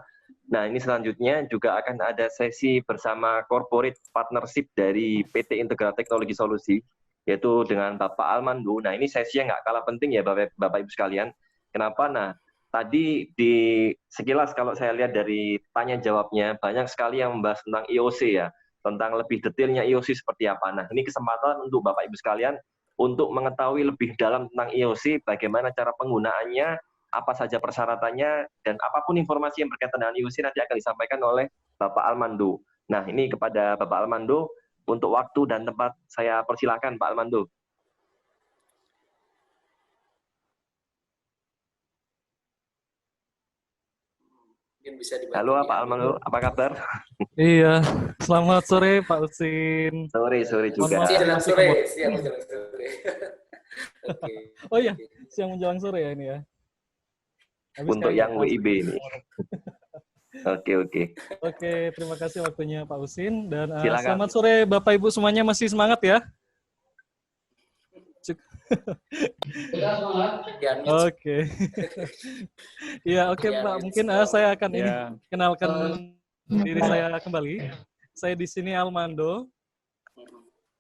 Nah, ini selanjutnya juga akan ada sesi bersama corporate partnership dari PT Integra Teknologi Solusi, yaitu dengan Bapak Almando. Nah, ini sesinya nggak kalah penting ya Bapak Ibu sekalian. Kenapa? Nah, tadi di sekilas kalau saya lihat dari tanya jawabnya, banyak sekali yang membahas tentang IOC ya, tentang lebih detailnya IOC seperti apa. Nah, ini kesempatan untuk Bapak Ibu sekalian untuk mengetahui lebih dalam tentang IOC, bagaimana cara penggunaannya, apa saja persyaratannya, dan apapun informasi yang berkaitan dengan IOC nanti akan disampaikan oleh Bapak Almando. Nah, ini kepada Bapak Almando, untuk waktu dan tempat saya persilahkan Pak Almando. Halo Pak Almando, apa kabar? Iya, selamat sore Pak Usin. Sore juga. Siang sore. Oh iya, siang menjelang sore ya ini ya. Habis Untuk yang WIB ini. Oke. Oke, terima kasih waktunya Pak Husin dan Silakan. selamat sore Bapak Ibu semuanya, masih semangat ya? Oke. Ya, oke Pak, mungkin saya akan ini kenalkan diri saya kembali. Saya di sini Almando,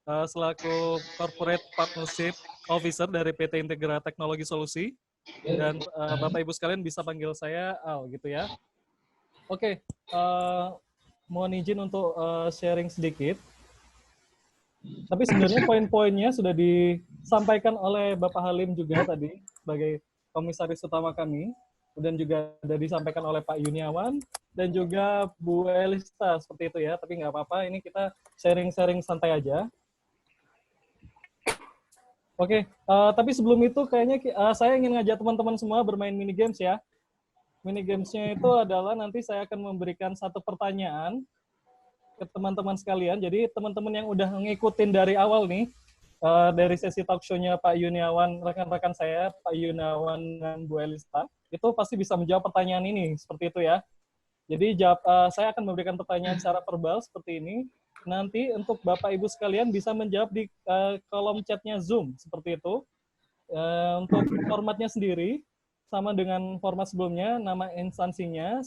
selaku Corporate Partnership Officer dari PT Integra Teknologi Solusi, dan Bapak Ibu sekalian bisa panggil saya Al gitu ya. Oke, mohon izin untuk sharing sedikit. Tapi sebenarnya poin-poinnya sudah disampaikan oleh Bapak Halim juga tadi sebagai komisaris utama kami, kemudian juga sudah disampaikan oleh Pak Yuniawan dan juga Bu Elista seperti itu ya. Tapi nggak apa-apa, ini kita sharing-sharing santai aja. Oke, tapi sebelum itu kayaknya saya ingin ngajak teman-teman semua bermain mini games ya. Mini gamesnya itu adalah nanti saya akan memberikan satu pertanyaan ke teman-teman sekalian. Jadi teman-teman yang udah ngikutin dari awal nih, dari sesi talk show-nya Pak Yuniawan, rekan-rekan saya, Pak Yuniawan dan Bu Elista, itu pasti bisa menjawab pertanyaan ini, seperti itu ya. Jadi saya akan memberikan pertanyaan secara verbal seperti ini. Nanti untuk Bapak Ibu sekalian bisa menjawab di kolom chatnya Zoom, seperti itu. Untuk formatnya sendiri, sama dengan format sebelumnya, nama instansinya,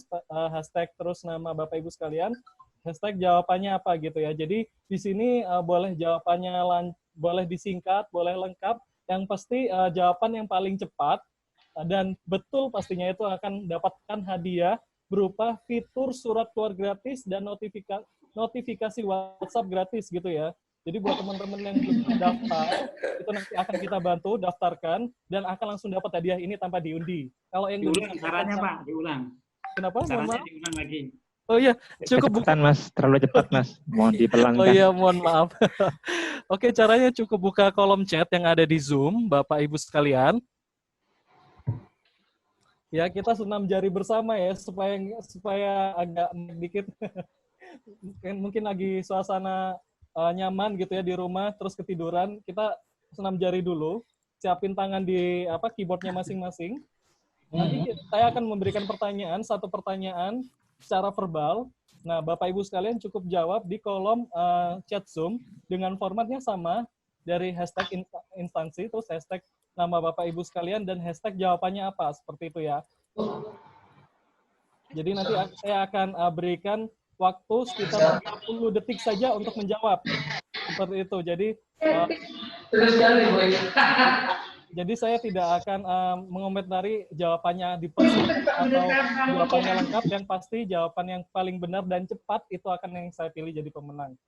hashtag terus nama Bapak Ibu sekalian, hashtag jawabannya apa gitu ya. Jadi di sini boleh jawabannya boleh disingkat, boleh lengkap. Yang pasti jawaban yang paling cepat dan betul pastinya itu akan dapatkan hadiah berupa fitur surat keluar gratis dan notifikasi WhatsApp gratis gitu ya. Jadi buat teman-teman yang belum terdaftar, itu nanti akan kita bantu daftarkan dan akan langsung dapat hadiah ini tanpa diundi. Kalau yang diulang caranya Pak, diulang. Kenapa? Caranya diulang lagi. Oh iya, cukup kecepatan Mas, terlalu cepat Mas. Mohon dipelankan. Oh iya, mohon maaf. Oke, caranya cukup buka kolom chat yang ada di Zoom, Bapak Ibu sekalian. Ya, kita senam jari bersama ya supaya agak dikit. Mungkin lagi suasana nyaman gitu ya di rumah, terus ketiduran, kita senam jari dulu, siapin tangan di keyboardnya masing-masing. Nanti saya akan memberikan satu pertanyaan secara verbal. Nah, Bapak Ibu sekalian cukup jawab di kolom chat Zoom dengan formatnya sama, dari hashtag instansi, terus hashtag nama Bapak Ibu sekalian, dan hashtag jawabannya apa, seperti itu ya. Jadi nanti saya akan berikan waktu sekitar 30 detik saja untuk menjawab. Seperti itu. Jadi saya tidak akan mengomentari jawabannya di atau jawabannya lengkap. Yang pasti jawaban yang paling benar dan cepat itu akan yang saya pilih jadi pemenang.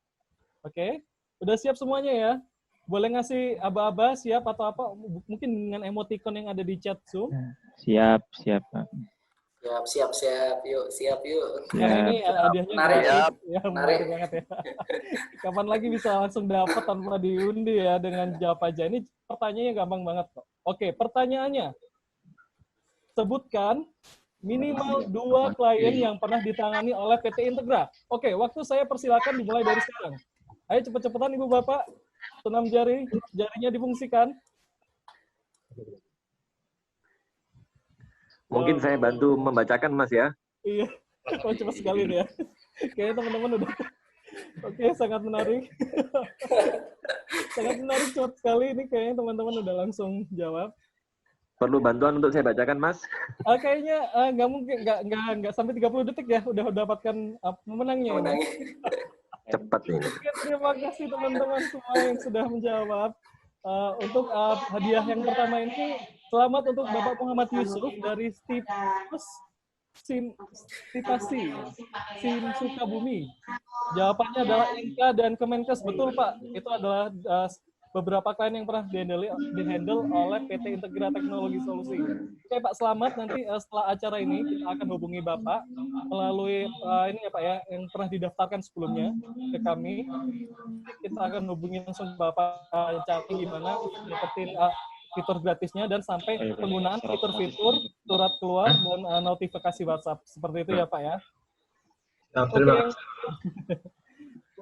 Oke? Udah siap semuanya ya? Boleh ngasih aba-aba siap atau apa? Mungkin dengan emoticon yang ada di chat Zoom. Siap, Pak. Siap. Yuk, siap yuk. Nah, ini hadiahnya menarik banget ya. Kapan lagi bisa langsung dapat tanpa diundi ya dengan jawab aja. Ini pertanyaannya gampang banget kok. Oke, pertanyaannya. Sebutkan minimal 2 klien yang pernah ditangani oleh PT Integra. Oke, waktu saya persilakan dimulai dari sekarang. Ayo cepet-cepetan Ibu Bapak. Senam jarinya difungsikan. Mungkin saya bantu membacakan, Mas ya. Iya, cepat sekali nih ya. Kayaknya teman-teman udah. Oke, sangat menarik. Sangat menarik, cepat sekali. Ini kayaknya teman-teman udah langsung jawab. Perlu bantuan untuk saya bacakan, Mas? Kayaknya nggak mungkin, nggak sampai 30 detik ya, udah dapatkan pemenangnya. Cepat nih. Oke, terima kasih teman-teman semua yang sudah menjawab. Untuk hadiah yang pertama ini, selamat untuk Bapak Muhammad Yusuf dari Stipasi Sim Sukabumi. Jawabannya adalah Inka dan Kemenkes. Betul Pak, itu adalah beberapa klien yang pernah di-handle oleh PT Integra Teknologi Solusi. Oke Pak, selamat. Nanti setelah acara ini kita akan hubungi Bapak melalui ini ya Pak ya, yang pernah didaftarkan sebelumnya ke kami. Kita akan hubungi langsung Bapak cari gimana dapetin fitur gratisnya dan sampai penggunaan fitur-fitur surat keluar dan notifikasi WhatsApp. Seperti itu ya Pak ya. Terima kasih.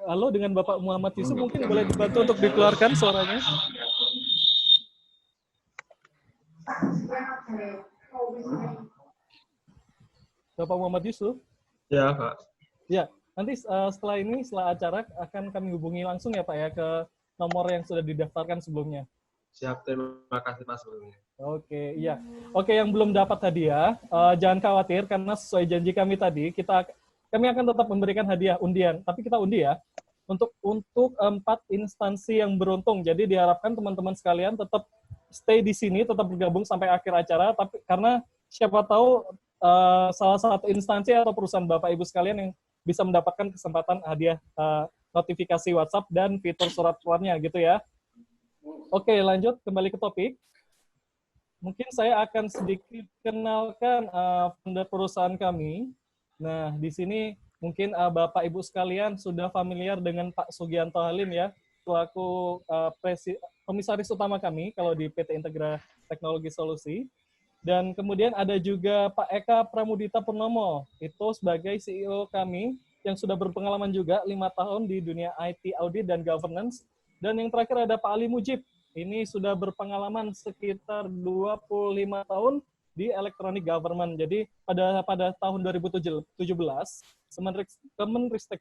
Halo, dengan Bapak Muhammad Yusuf, mungkin boleh dibantu untuk dikeluarkan suaranya? Bapak Muhammad Yusuf? Ya, Pak. Ya, nanti setelah ini, setelah acara akan kami hubungi langsung ya Pak ya ke nomor yang sudah didaftarkan sebelumnya. Siap, terima kasih Mas sebelumnya. Oke, iya. Oke, yang belum dapat hadiah, jangan khawatir karena sesuai janji kami tadi, kami akan tetap memberikan hadiah undian, tapi kita undi ya untuk 4 instansi yang beruntung. Jadi diharapkan teman-teman sekalian tetap stay di sini, tetap bergabung sampai akhir acara, tapi karena siapa tahu salah satu instansi atau perusahaan Bapak Ibu sekalian yang bisa mendapatkan kesempatan hadiah notifikasi WhatsApp dan fitur surat suaranya gitu ya. Oke, lanjut kembali ke topik. Mungkin saya akan sedikit kenalkan founder perusahaan kami. Nah, di sini mungkin Bapak Ibu sekalian sudah familiar dengan Pak Sugianto Halim ya, selaku komisaris utama kami kalau di PT Integra Teknologi Solusi. Dan kemudian ada juga Pak Eka Pramudita Purnomo, itu sebagai CEO kami yang sudah berpengalaman juga 5 tahun di dunia IT audit dan governance. Dan yang terakhir ada Pak Ali Mujib, ini sudah berpengalaman sekitar 25 tahun di electronic government. Jadi pada tahun 2017, Kemenristek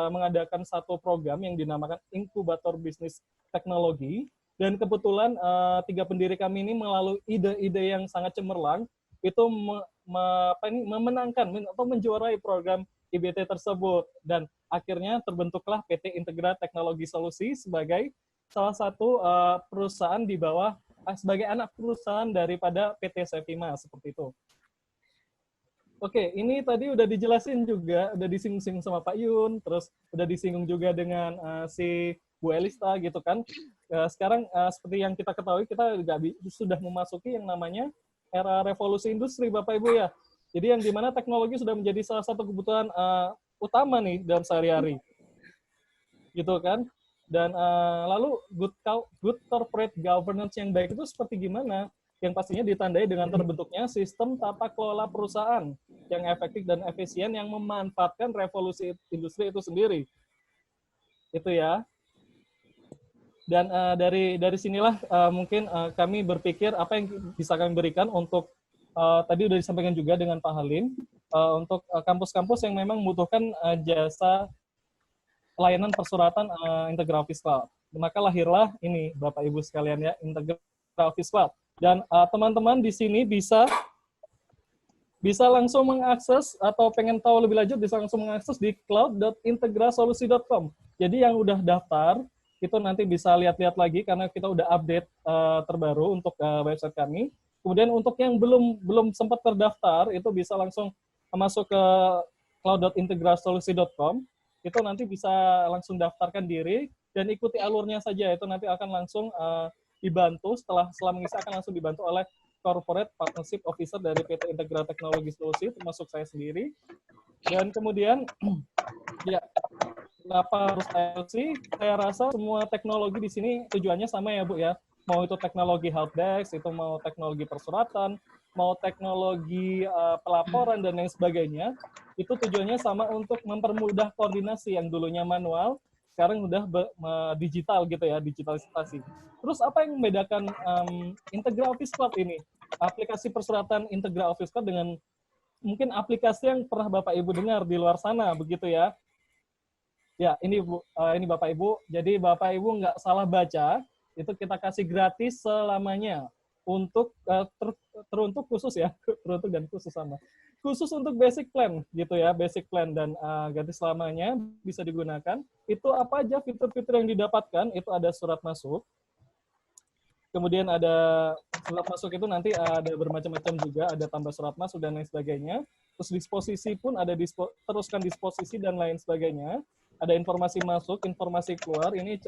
mengadakan satu program yang dinamakan Inkubator Bisnis Teknologi. Dan kebetulan 3 pendiri kami ini melalui ide-ide yang sangat cemerlang, itu memenangkan atau menjuarai program IBT tersebut. Dan akhirnya terbentuklah PT Integra Teknologi Solusi sebagai salah satu perusahaan di bawah, sebagai anak perusahaan daripada PT Sevima, seperti itu. Oke, ini tadi udah dijelasin juga, udah disinggung sama Pak Yun, terus udah disinggung juga dengan si Bu Elista gitu kan. Sekarang seperti yang kita ketahui, kita sudah memasuki yang namanya era revolusi industri, Bapak Ibu ya. Jadi yang dimana teknologi sudah menjadi salah satu kebutuhan utama nih dalam sehari-hari. Gitu kan. Dan lalu good corporate governance yang baik itu seperti gimana? Yang pastinya ditandai dengan terbentuknya sistem tata kelola perusahaan yang efektif dan efisien yang memanfaatkan revolusi industri itu sendiri. Itu ya. Dan dari sinilah mungkin kami berpikir apa yang bisa kami berikan untuk tadi sudah disampaikan juga dengan Pak Halim untuk kampus-kampus yang memang membutuhkan jasa pelayanan persuratan Integra Office Cloud. Maka lahirlah ini Bapak Ibu sekalian ya, Integra Office Cloud. Dan teman-teman di sini bisa langsung mengakses atau pengen tahu lebih lanjut bisa langsung mengakses di cloud.integrasolusi.com. Jadi yang udah daftar itu nanti bisa lihat-lihat lagi karena kita udah update terbaru untuk website kami. Kemudian untuk yang belum sempat terdaftar itu bisa langsung masuk ke cloud.integrasolusi.com. Itu nanti bisa langsung daftarkan diri dan ikuti alurnya saja. Itu nanti akan langsung dibantu setelah mengisi akan langsung dibantu oleh Corporate Partnership Officer dari PT Integra Teknologi Solusi, termasuk saya sendiri. Dan kemudian ya, kenapa harus IoT? Saya rasa semua teknologi di sini tujuannya sama ya Bu ya. Mau itu teknologi helpdesk, itu mau teknologi persuratan, mau teknologi pelaporan dan lain sebagainya, itu tujuannya sama untuk mempermudah koordinasi yang dulunya manual, sekarang udah digital gitu ya, digitalisasi. Terus apa yang membedakan Integra Office Cloud ini? Aplikasi persuratan Integra Office Cloud dengan mungkin aplikasi yang pernah Bapak Ibu dengar di luar sana, begitu ya. Ya, ini Bu, ini Bapak Ibu. Jadi Bapak Ibu nggak salah baca, itu kita kasih gratis selamanya untuk teruntuk khusus ya, teruntuk dan khusus sama. Khusus untuk basic plan gitu ya, basic plan dan gratis selamanya bisa digunakan. Itu apa aja fitur-fitur yang didapatkan? Itu ada surat masuk. Kemudian ada surat masuk itu nanti ada bermacam-macam juga, ada tambah surat masuk dan lain sebagainya. Terus disposisi pun ada teruskan disposisi dan lain sebagainya. Ada informasi masuk, informasi keluar. Ini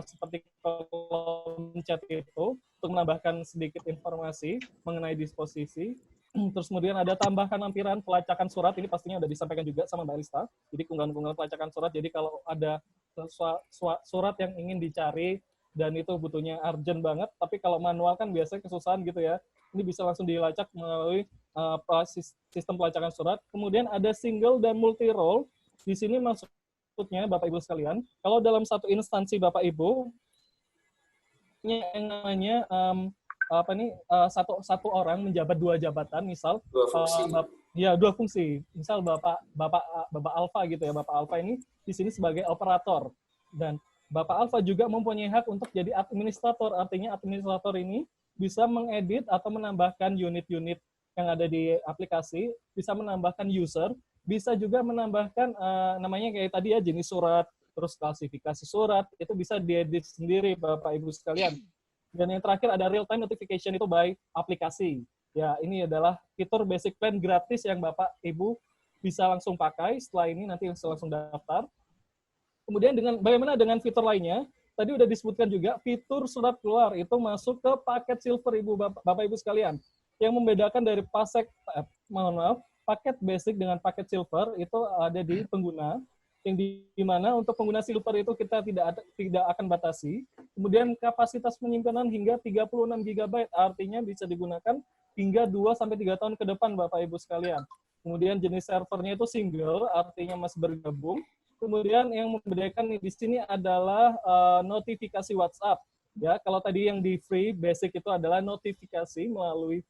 seperti kolom chat itu untuk menambahkan sedikit informasi mengenai disposisi. Terus kemudian ada tambahan lampiran pelacakan surat. Ini pastinya sudah disampaikan juga sama Mbak Elista. Jadi keunggahan-keunggahan pelacakan surat. Jadi kalau ada surat yang ingin dicari dan itu butuhnya urgent banget, tapi kalau manual kan biasanya kesusahan gitu ya. Ini bisa langsung dilacak melalui sistem pelacakan surat. Kemudian ada single dan multi role. Di sini maksudnya Bapak Ibu sekalian, kalau dalam satu instansi Bapak Ibu yang namanya satu orang menjabat 2 jabatan, misal Dua fungsi. ya 2 fungsi. Misal Bapak Alfa gitu ya, Bapak Alfa ini di sini sebagai operator, dan Bapak Alfa juga mempunyai hak untuk jadi administrator. Artinya administrator ini bisa mengedit atau menambahkan unit-unit yang ada di aplikasi, bisa menambahkan user, bisa juga menambahkan namanya kayak tadi ya, jenis surat, terus klasifikasi surat, itu bisa diedit sendiri Bapak Ibu sekalian. Dan yang terakhir ada real time notification, itu by aplikasi. Ya, ini adalah fitur basic plan gratis yang Bapak Ibu bisa langsung pakai. Setelah ini nanti langsung daftar. Kemudian bagaimana dengan fitur lainnya? Tadi udah disebutkan juga fitur surat keluar itu masuk ke paket silver Bapak Ibu sekalian. Yang membedakan dari paket basic dengan paket silver itu ada di pengguna, yang di mana untuk pengguna silver itu kita tidak akan batasi. Kemudian kapasitas penyimpanan hingga 36 GB, artinya bisa digunakan hingga 2-3 tahun ke depan Bapak Ibu sekalian. Kemudian jenis servernya itu single, artinya masih bergabung. Kemudian yang membedakan di sini adalah notifikasi WhatsApp. Ya, kalau tadi yang di free basic itu adalah notifikasi melalui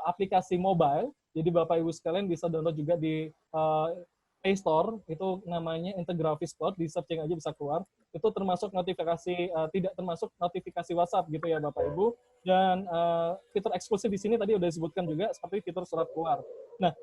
aplikasi mobile. Jadi Bapak Ibu sekalian bisa download juga di Play Store, itu namanya Integrafis Cloud, di searching aja bisa keluar. Itu termasuk notifikasi, tidak termasuk notifikasi WhatsApp gitu ya Bapak Ibu. Dan fitur eksklusif di sini tadi udah disebutkan juga seperti fitur surat keluar. Nah,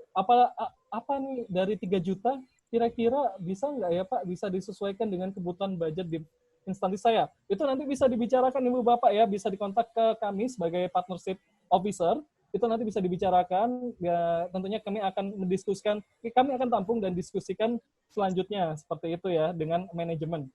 apa nih dari 3 juta kira-kira bisa nggak ya Pak, bisa disesuaikan dengan kebutuhan budget di instansi saya? Itu nanti bisa dibicarakan Ibu Bapak ya, bisa dikontak ke kami sebagai partnership officer. Itu nanti bisa dibicarakan, ya tentunya kami akan mendiskusikan, kami akan tampung dan diskusikan selanjutnya seperti itu ya dengan manajemen.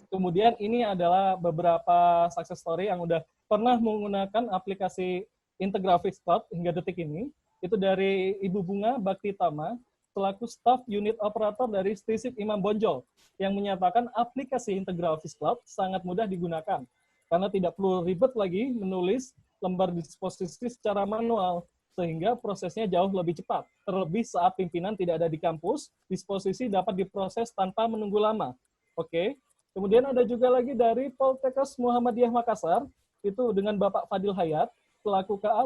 Kemudian ini adalah beberapa success story yang udah pernah menggunakan aplikasi Integrafis Cloud hingga detik ini. Itu dari Ibu Bunga Baktitama selaku staf unit operator dari Stisip Imam Bonjol yang menyatakan aplikasi Integrafis Cloud sangat mudah digunakan karena tidak perlu ribet lagi menulis lembar disposisi secara manual, sehingga prosesnya jauh lebih cepat. Terlebih saat pimpinan tidak ada di kampus, disposisi dapat diproses tanpa menunggu lama. Oke. Kemudian ada juga lagi dari Poltekkes Muhammadiyah Makassar, itu dengan Bapak Fadil Hayat, selaku KA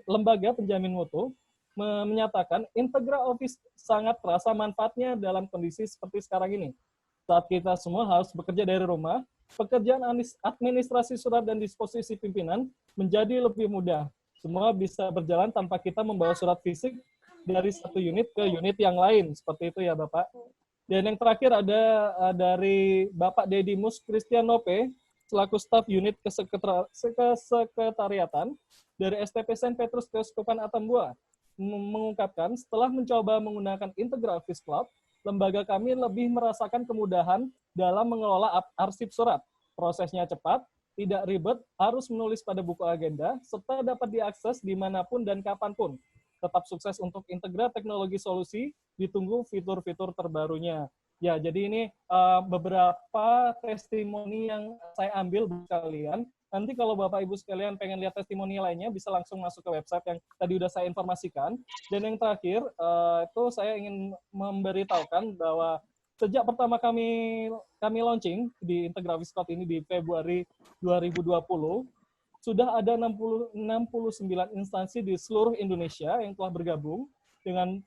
Lembaga Penjamin Mutu, menyatakan Integra Office sangat terasa manfaatnya dalam kondisi seperti sekarang ini. Saat kita semua harus bekerja dari rumah, pekerjaan administrasi surat dan disposisi pimpinan menjadi lebih mudah. Semua bisa berjalan tanpa kita membawa surat fisik dari satu unit ke unit yang lain. Seperti itu ya Bapak. Dan yang terakhir ada dari Bapak Dedimus Kristianope, selaku staf unit kesekretariatan dari STP Saint Petrus Keuskupan Atambua, mengungkapkan setelah mencoba menggunakan Integrafis Cloud, lembaga kami lebih merasakan kemudahan dalam mengelola arsip surat. Prosesnya cepat, tidak ribet, harus menulis pada buku agenda, serta dapat diakses dimanapun dan kapanpun. Tetap sukses untuk Integra Teknologi Solusi, ditunggu fitur-fitur terbarunya. Ya, jadi ini beberapa testimoni yang saya ambil buat kalian. Nanti kalau Bapak Ibu sekalian pengen lihat testimoni lainnya, bisa langsung masuk ke website yang tadi udah saya informasikan. Dan yang terakhir, itu saya ingin memberitahukan bahwa sejak pertama kami launching di Integrafis Cloud ini di Februari 2020, sudah ada 69 instansi di seluruh Indonesia yang telah bergabung dengan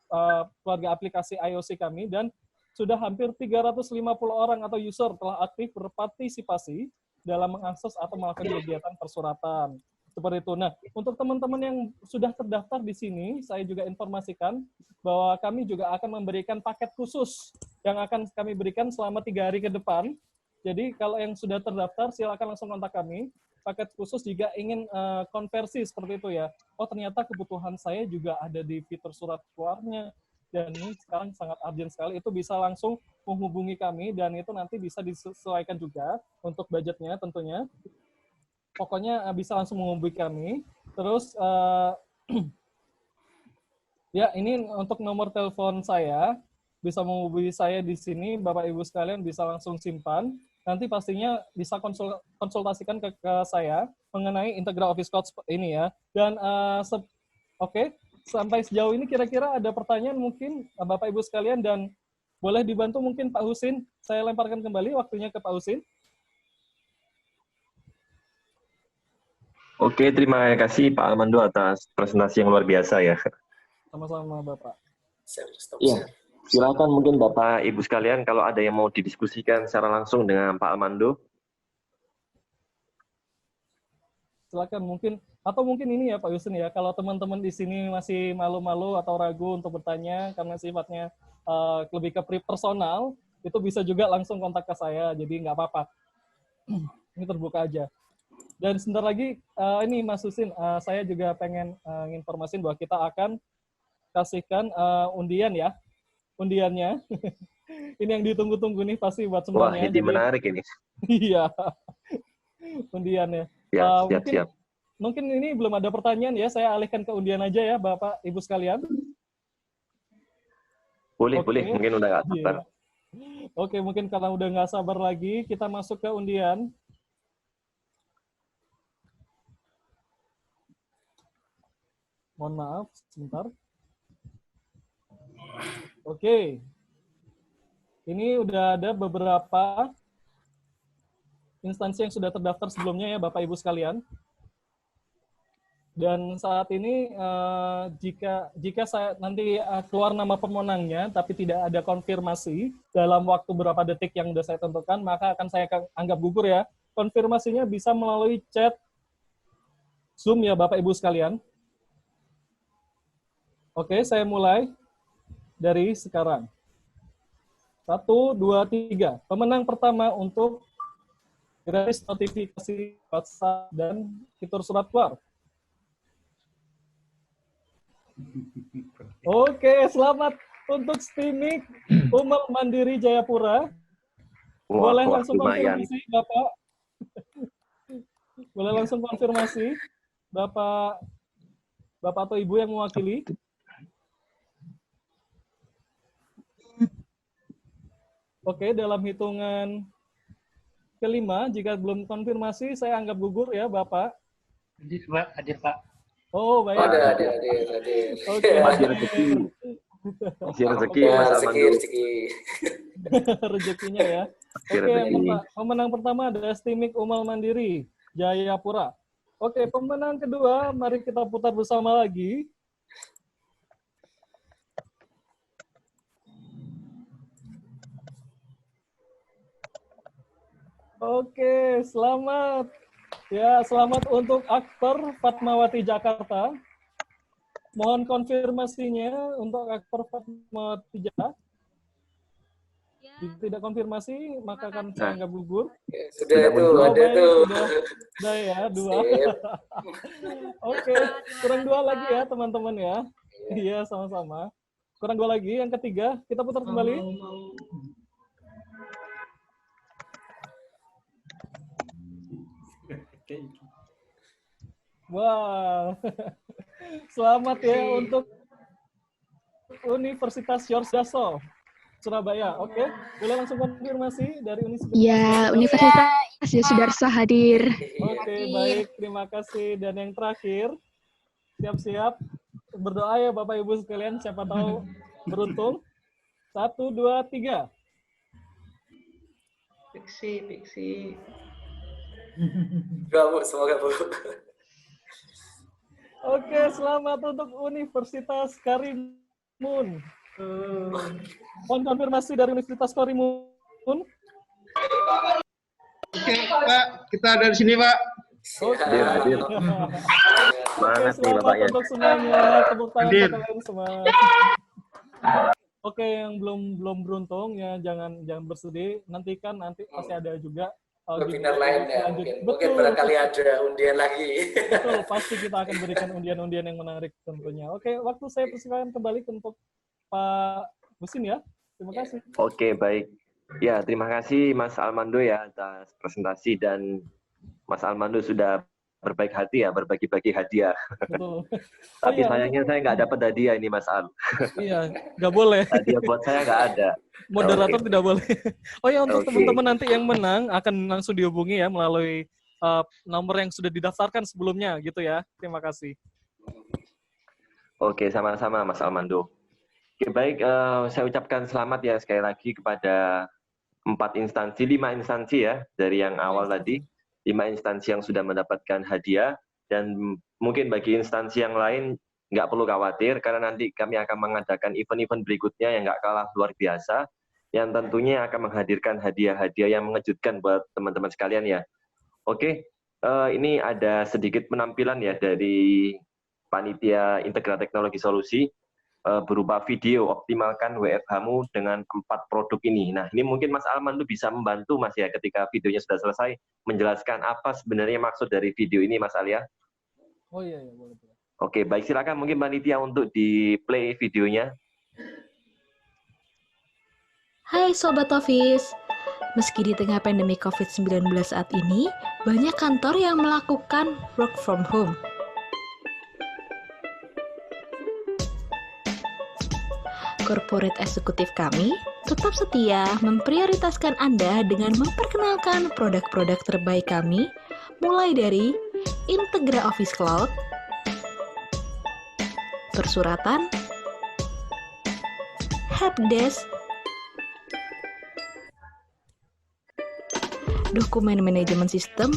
keluarga aplikasi IOC kami, dan sudah hampir 350 orang atau user telah aktif berpartisipasi dalam mengakses atau melakukan kegiatan persuratan. Seperti itu. Nah, untuk teman-teman yang sudah terdaftar di sini, saya juga informasikan bahwa kami juga akan memberikan paket khusus yang akan kami berikan selama 3 hari ke depan. Jadi, kalau yang sudah terdaftar, silakan langsung kontak kami. Paket khusus jika ingin konversi seperti itu ya. Oh, ternyata kebutuhan saya juga ada di fitur surat keluarnya. Dan ini sekarang sangat urgent sekali, itu bisa langsung menghubungi kami, dan itu nanti bisa disesuaikan juga untuk budgetnya tentunya. Pokoknya bisa langsung menghubungi kami. Terus, ya ini untuk nomor telepon saya, bisa menghubungi saya di sini, Bapak Ibu sekalian bisa langsung simpan. Nanti pastinya bisa konsultasikan ke saya mengenai Integrafis Cloud ini ya. Dan oke. Sampai sejauh ini kira-kira ada pertanyaan mungkin Bapak Ibu sekalian, dan boleh dibantu mungkin Pak Husin. Saya lemparkan kembali waktunya ke Pak Husin. Oke, terima kasih Pak Armando atas presentasi yang luar biasa ya. Sama-sama Bapak. Iya, silakan mungkin Bapak Ibu sekalian kalau ada yang mau didiskusikan secara langsung dengan Pak Armando. Silakan mungkin ini ya Pak Yusin ya, kalau teman-teman di sini masih malu-malu atau ragu untuk bertanya karena sifatnya lebih ke personal, itu bisa juga langsung kontak ke saya, jadi nggak apa-apa. Ini terbuka aja. Dan sebentar lagi ini Mas Husin, saya juga pengen informasin bahwa kita akan kasihkan undian ya, undiannya. Ini yang ditunggu-tunggu nih pasti buat semuanya. Wah, ini menarik ini. Iya, undiannya. Ya, siap-siap. Mungkin ini belum ada pertanyaan ya, saya alihkan ke undian aja ya Bapak Ibu sekalian. Boleh, mungkin udah nggak sabar. Oke, mungkin karena udah nggak sabar lagi, kita masuk ke undian. Mohon maaf, sebentar. Oke. Ini udah ada beberapa instansi yang sudah terdaftar sebelumnya ya Bapak Ibu sekalian. Dan saat ini jika saya nanti keluar nama pemenangnya tapi tidak ada konfirmasi dalam waktu berapa detik yang sudah saya tentukan, maka akan saya anggap gugur ya. Konfirmasinya bisa melalui chat Zoom ya Bapak Ibu sekalian. Oke, saya mulai dari sekarang. 1, 2, 3. Pemenang pertama untuk gratis notifikasi WhatsApp dan fitur surat keluar. Oke, selamat untuk Stimik Umal Mandiri Jayapura. Boleh langsung konfirmasi, Bapak. Boleh langsung konfirmasi, Bapak atau Ibu yang mewakili. Oke, dalam hitungan kelima, jika belum konfirmasi, saya anggap gugur ya, Bapak. Hadir, Pak. Oh, baik. Hadir. Oke. Masih rezeki, Mas Armando. Rezekinya ya. Oke, Bapak. Pemenang pertama adalah Stimik Umal Mandiri, Jayapura. Oke, pemenang kedua, mari kita putar bersama lagi. Oke, selamat. Ya, selamat untuk aktor Fatmawati Jakarta. Mohon konfirmasinya untuk aktor Fatmawati Jakarta. Jika tidak konfirmasi, maka akan saya anggap gugur. Sudah itu, ada itu. Sudah ya, 2. Oke, kurang 2 lagi ya teman-teman ya. Iya, sama-sama. Kurang 2 lagi, yang ketiga, kita putar kembali. Wow, selamat ya untuk Universitas George Daso, Surabaya. Oke, boleh langsung konfirmasi dari Universitas. Ya, Universitas Sudarso hadir. Oke, baik, terima kasih. Dan yang terakhir, siap-siap berdoa ya Bapak Ibu sekalian, siapa tahu beruntung. 1, 2, 3. Fiksi. Semoga Bu. Oke, selamat untuk Universitas Karimun. Mohon konfirmasi dari Universitas Karimun. Oke, Pak, kita ada di sini, Pak. Hadir. Oke, selamat untuk semuanya. Tepuk tangan untuk kalian semua. Oke, yang belum beruntung ya jangan bersedih. Nanti pasti ada juga webinar lainnya mungkin barangkali ada undian lagi. Betul, pasti kita akan berikan undian-undian yang menarik tentunya. Oke, waktu saya persilakan kembali untuk Pak Husin ya. Terima kasih. Oke, baik. Ya, terima kasih Mas Armando ya atas presentasi, dan Mas Armando sudah berbaik hati ya, berbagi-bagi hadiah. Betul. Tapi sayangnya saya nggak dapat hadiah ini Mas Al. Iya, nggak boleh. Hadiah buat saya nggak ada. Moderator tidak boleh. Oh ya, untuk teman-teman nanti yang menang akan langsung dihubungi ya melalui nomor yang sudah didaftarkan sebelumnya gitu ya. Terima kasih. Oke, sama-sama Mas Armando. Oke, baik, saya ucapkan selamat ya sekali lagi kepada 5 instansi ya dari yang awal tadi. 5 instansi yang sudah mendapatkan hadiah. Dan mungkin bagi instansi yang lain nggak perlu khawatir karena nanti kami akan mengadakan event-event berikutnya yang nggak kalah luar biasa, yang tentunya akan menghadirkan hadiah-hadiah yang mengejutkan buat teman-teman sekalian ya. Oke, ini ada sedikit penampilan ya dari Panitia Integra Teknologi Solusi berupa video optimalkan WFH-mu dengan 4 produk ini. Nah, ini mungkin Mas Alman tuh bisa membantu Mas ya ketika videonya sudah selesai menjelaskan apa sebenarnya maksud dari video ini Mas Alia. Oh iya, boleh. Oke, baik, silakan mungkin panitia untuk di play videonya. Hai Sobat Office, meski di tengah pandemi COVID-19 saat ini, banyak kantor yang melakukan work from home. Corporate eksekutif kami tetap setia memprioritaskan Anda dengan memperkenalkan produk-produk terbaik kami, mulai dari Integra Office Cloud, persuratan, helpdesk, dokumen manajemen sistem.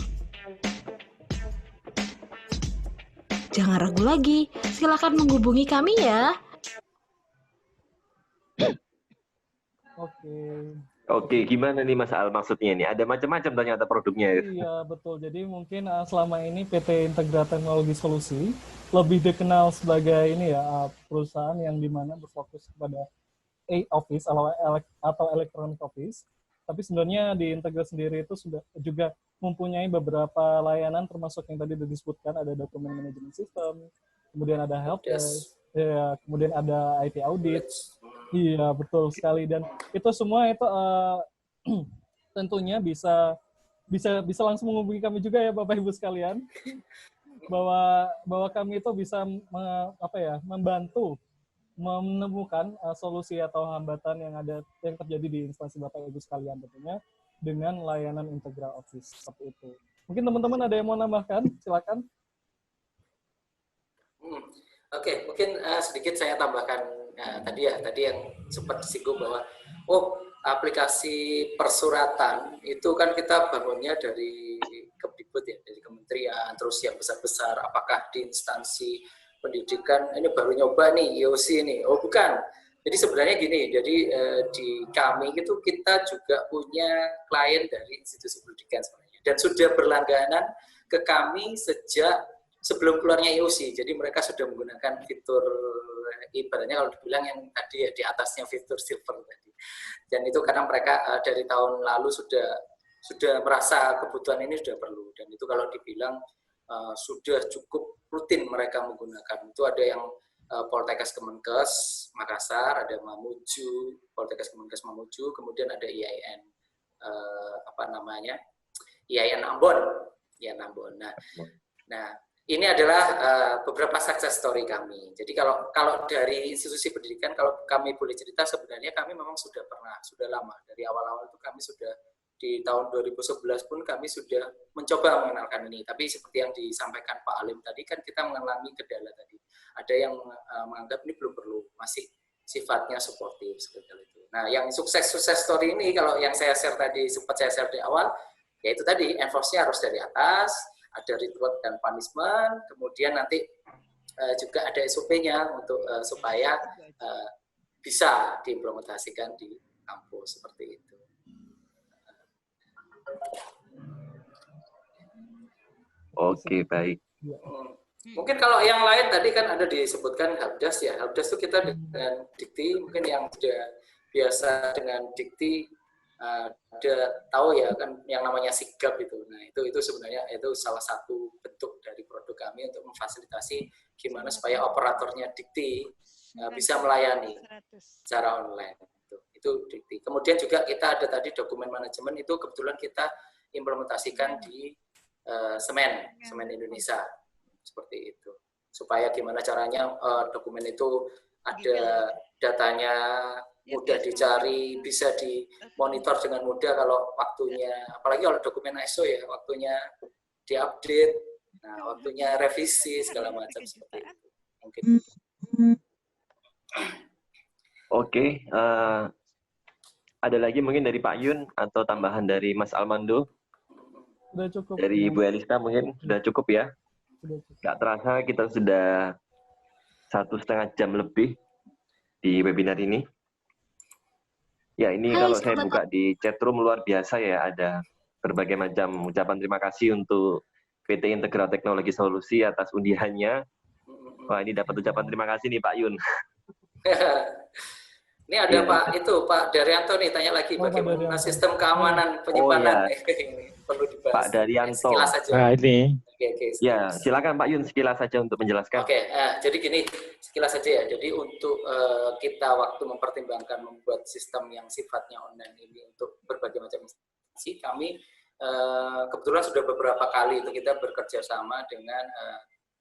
Jangan ragu lagi, silakan menghubungi kami ya. Oke, gimana nih Mas Al maksudnya ini? Ada macam-macam ternyata produknya. Iya, betul. Jadi mungkin selama ini PT Integra Teknologi Solusi lebih dikenal sebagai ini ya, perusahaan yang dimana berfokus kepada e-office atau electronic office. Tapi sebenarnya di Integra sendiri itu sudah juga mempunyai beberapa layanan, termasuk yang tadi disebutkan, ada dokumen manajemen sistem, kemudian ada helpdesk, ya, kemudian ada IT audit. Iya, betul sekali. Dan itu semua itu tentunya bisa langsung menghubungi kami juga ya Bapak Ibu sekalian, bahwa kami itu bisa membantu menemukan solusi atau hambatan yang terjadi di instansi Bapak Ibu sekalian, tentunya dengan layanan Integra Office seperti itu. Mungkin teman-teman ada yang mau nambahkan, silakan. Oke, mungkin sedikit saya tambahkan tadi yang sempat disinggung bahwa aplikasi persuratan itu kan kita bangunnya dari Kemdikbud ya, dari kementerian, terus yang besar-besar, apakah di instansi pendidikan ini baru nyoba nih IOC ini? Oh bukan. Jadi sebenarnya gini, jadi di kami itu kita juga punya klien dari institusi pendidikan sebenarnya, dan sudah berlangganan ke kami sejak sebelum keluarnya IOC. Jadi mereka sudah menggunakan fitur, ibaratnya kalau dibilang yang tadi ya, di atasnya fitur silver tadi. Dan itu karena mereka dari tahun lalu sudah merasa kebutuhan ini sudah perlu, dan itu kalau dibilang sudah cukup rutin mereka menggunakan. Itu ada yang Poltekkes Kemenkes Makassar, ada Mamuju, Poltekkes Kemenkes Mamuju, kemudian ada IAIN IAIN Ambon. Nah, ini adalah beberapa success story kami. Jadi kalau dari institusi pendidikan, kalau kami boleh cerita, sebenarnya kami memang sudah lama. Dari awal-awal itu kami sudah, di tahun 2011 pun kami sudah mencoba mengenalkan ini. Tapi seperti yang disampaikan Pak Alim tadi, kan kita mengalami kendala tadi. Ada yang menganggap ini belum perlu, masih sifatnya suportif seperti itu. Nah, yang sukses story ini, kalau yang saya share tadi, sempat saya share di awal, yaitu tadi, enforce-nya harus dari atas, ada reward dan punishment, kemudian nanti juga ada SOP-nya untuk supaya bisa diimplementasikan di kampus seperti itu. Oke, baik. Mungkin kalau yang lain tadi kan ada disebutkan helpdesk ya. Helpdesk itu kita dengan Dikti, mungkin yang sudah biasa dengan Dikti ada tahu ya kan yang namanya sigap itu. Nah, itu sebenarnya itu salah satu bentuk dari produk kami untuk memfasilitasi gimana supaya operatornya Dikti bisa melayani secara online. Itu Dikti. Kemudian juga kita ada tadi dokumen manajemen, itu kebetulan kita implementasikan di Semen Indonesia seperti itu. Supaya gimana caranya dokumen itu ada datanya mudah dicari, bisa dimonitor dengan mudah kalau waktunya, apalagi kalau dokumen ISO ya, waktunya diupdate, nah waktunya revisi segala macam seperti itu. Mungkin. Oke, ada lagi mungkin dari Pak Yun atau tambahan dari Mas Almando? Sudah cukup. Dari Bu Elista mungkin sudah cukup ya? Nggak terasa kita sudah 1,5 jam lebih di webinar ini. Ya, ini Hai, kalau saya selamat buka di chatroom luar biasa ya, ada berbagai macam ucapan terima kasih untuk PT Integra Teknologi Solusi atas undiannya. Wah, ini dapat ucapan terima kasih nih Pak Yun. Ini ada Pak Daryanto nih tanya lagi bagaimana sistem keamanan penyimpanan. Ini perlu dibahas. Pak Daryanto. Sekilas saja. Nah, ini. Oke, ya, silakan Pak Yun sekilas saja untuk menjelaskan. Oke, jadi gini, sekilas saja ya. Jadi untuk kita waktu mempertimbangkan membuat sistem yang sifatnya online ini untuk berbagai macam instansi, kami kebetulan sudah beberapa kali itu kita bekerja sama dengan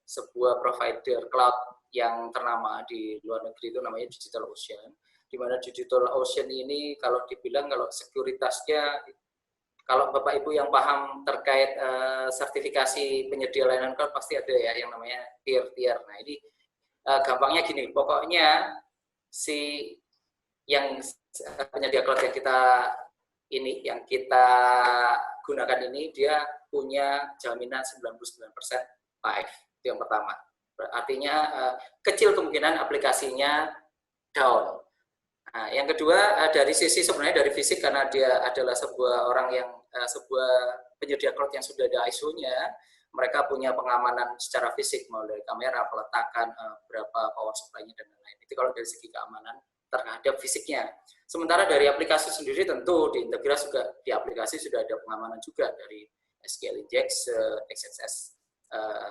sebuah provider cloud yang ternama di luar negeri, itu namanya DigitalOcean. Di mana DigitalOcean ini kalau dibilang kalau sekuritasnya, kalau Bapak Ibu yang paham terkait sertifikasi penyedia layanan cloud pasti ada ya yang namanya tier-tier. Nah ini gampangnya gini, pokoknya si yang penyedia cloud yang kita gunakan ini dia punya jaminan 99% live, itu yang pertama. Artinya kecil kemungkinan aplikasinya down. Nah, yang kedua dari sisi sebenarnya dari fisik, karena dia adalah sebuah penyedia cloud yang sudah ada ISO-nya, mereka punya pengamanan secara fisik mulai kamera, peletakan, berapa power supply-nya dan lain-lain. Itu kalau dari segi keamanan terhadap fisiknya. Sementara dari aplikasi sendiri tentu di Integra juga di aplikasi sudah ada pengamanan juga dari SQL inject, XSS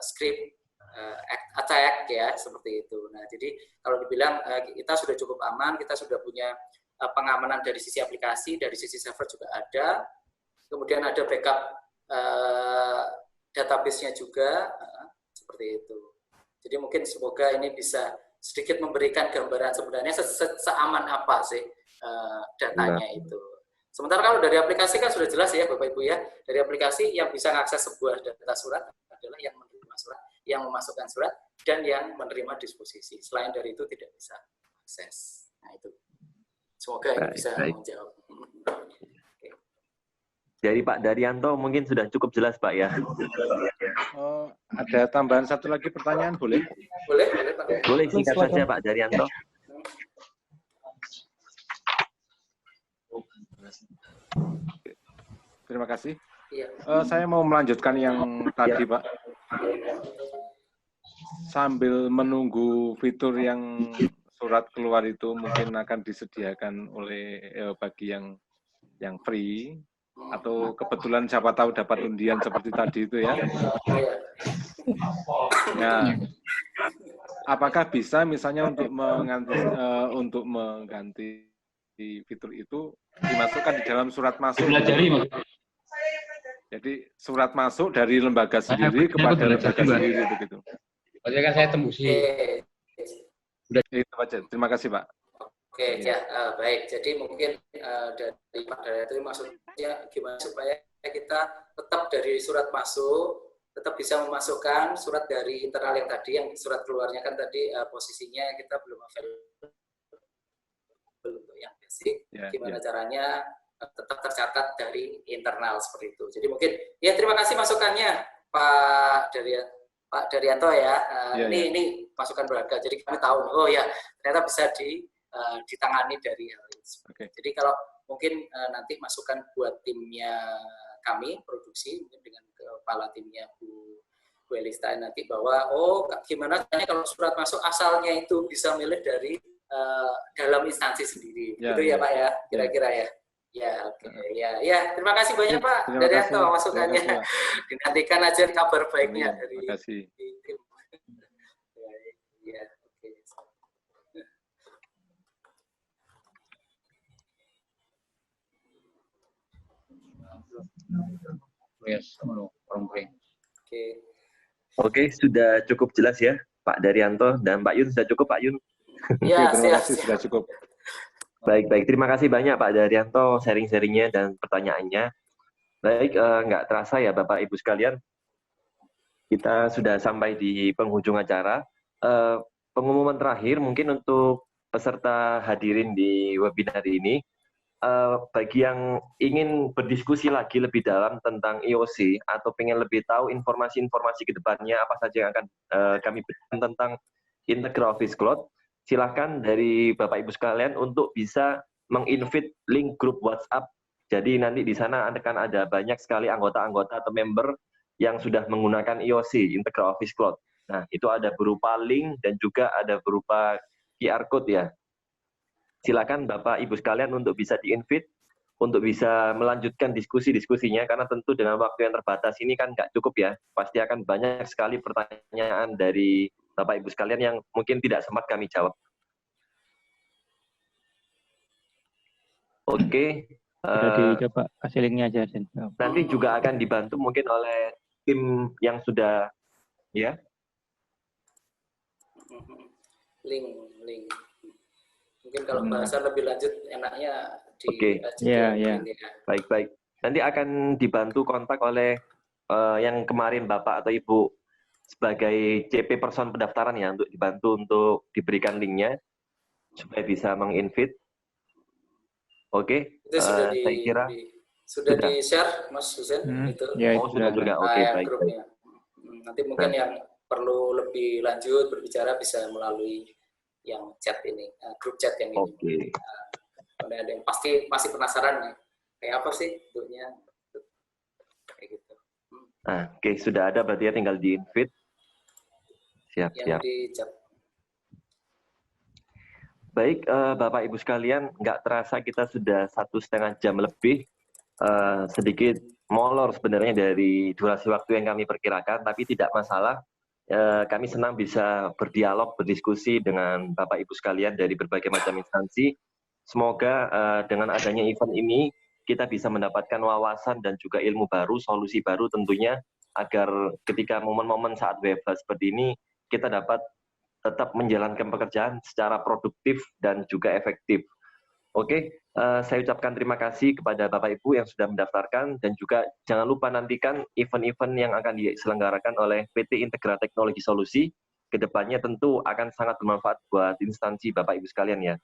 script, attack ya seperti itu. Nah, jadi kalau dibilang kita sudah cukup aman, kita sudah punya pengamanan dari sisi aplikasi, dari sisi server juga ada. Kemudian ada backup database-nya juga seperti itu. Jadi mungkin semoga ini bisa sedikit memberikan gambaran sebenarnya seaman apa sih datanya itu. Sementara kalau dari aplikasi kan sudah jelas ya Bapak Ibu ya, dari aplikasi yang bisa mengakses sebuah data surat adalah yang menerima surat, yang memasukkan surat, dan yang menerima disposisi. Selain dari itu tidak bisa akses. Nah itu. Semoga ini bisa menjawab. Dari Pak Daryanto mungkin sudah cukup jelas Pak ya. Ada tambahan satu lagi pertanyaan boleh? Boleh Pak. Boleh singkat saja Pak Daryanto. Terima kasih. Iya. Saya mau melanjutkan yang tadi Pak. Sambil menunggu fitur yang surat keluar itu mungkin akan disediakan oleh bagi yang free, atau kebetulan siapa tahu dapat undian seperti tadi itu ya. Nah, apakah bisa misalnya untuk mengganti fitur itu dimasukkan di dalam surat masuk? Jadi surat masuk dari lembaga sendiri kepada lembaga sendiri begitu. Oke, kan saya tembusi. Itu aja. Terima kasih Pak. Oke, ya baik. Jadi mungkin dari Pak Daryanto itu maksudnya gimana supaya kita tetap dari surat masuk, tetap bisa memasukkan surat dari internal yang tadi, yang surat keluarnya kan tadi posisinya kita belum available untuk yang basic. Gimana caranya tetap tercatat dari internal seperti itu. Jadi mungkin ya terima kasih masukannya Pak Daryanto ya. Ini masukan berharga. Jadi kami tahu, oh ya ternyata bisa ditangani dari hal ini. Jadi kalau mungkin nanti masukan buat timnya kami produksi mungkin dengan kepala timnya Bu Elista nanti bahwa gimana caranya kalau surat masuk asalnya itu bisa milih dari dalam instansi sendiri. Gitu ya Pak ya, kira-kira ya. Ya, oke. Ya, terima kasih banyak Pak Daryanto masukannya. Dinantikan aja kabar baiknya dari tim. Ya, oke. Oke, sudah cukup jelas ya Pak Daryanto dan Pak Yun, sudah cukup Pak Yun. Ya, terima kasih sudah cukup. Baik, terima kasih banyak Pak Daryanto sharing-sharingnya dan pertanyaannya. Baik, nggak terasa ya Bapak Ibu sekalian, kita sudah sampai di penghujung acara. Pengumuman terakhir mungkin untuk peserta hadirin di webinar ini, bagi yang ingin berdiskusi lagi lebih dalam tentang IOC atau pengen lebih tahu informasi-informasi ke depannya apa saja yang akan kami berikan tentang Integra Office Cloud, silahkan dari Bapak Ibu sekalian untuk bisa menginvite link grup WhatsApp. Jadi nanti di sana akan ada banyak sekali anggota-anggota atau member yang sudah menggunakan IOC, Integra Office Cloud. Nah, itu ada berupa link dan juga ada berupa QR Code ya. Silakan Bapak Ibu sekalian untuk bisa di-invite, untuk bisa melanjutkan diskusi-diskusinya, karena tentu dengan waktu yang terbatas ini kan nggak cukup ya. Pasti akan banyak sekali pertanyaan dari Bapak Ibu sekalian yang mungkin tidak sempat kami jawab. Oke. Sudah dicoba kasih linknya aja, Sin. Nanti juga akan dibantu mungkin oleh tim yang sudah, ya. Link. Mungkin kalau bahasa lebih lanjut enaknya di Baik. Nanti akan dibantu kontak oleh yang kemarin Bapak atau Ibu sebagai CP person pendaftaran ya, untuk dibantu untuk diberikan linknya supaya bisa menginvite. Oke, itu sudah saya kira sudah di-share Mas Husen itu. Ya, sudah juga. Oke, baik. Grupnya. Nanti mungkin yang perlu lebih lanjut berbicara bisa melalui yang chat ini, grup chat yang ini. Oke. Ada yang pasti masih penasaran nih, kayak apa sih bentuknya? Kayak gitu. Oke, sudah ada berarti ya, tinggal di-invite. Siap. Di chat. Baik, Bapak Ibu sekalian, nggak terasa kita sudah 1,5 jam lebih, sedikit molor sebenarnya dari durasi waktu yang kami perkirakan, tapi tidak masalah. Kami senang bisa berdialog, berdiskusi dengan Bapak Ibu sekalian dari berbagai macam instansi. Semoga dengan adanya event ini, kita bisa mendapatkan wawasan dan juga ilmu baru, solusi baru tentunya, agar ketika momen-momen saat WFH seperti ini, kita dapat tetap menjalankan pekerjaan secara produktif dan juga efektif. Oke, saya ucapkan terima kasih kepada Bapak Ibu yang sudah mendaftarkan, dan juga jangan lupa nantikan event-event yang akan diselenggarakan oleh PT Integra Teknologi Solusi. Kedepannya tentu akan sangat bermanfaat buat instansi Bapak Ibu sekalian ya.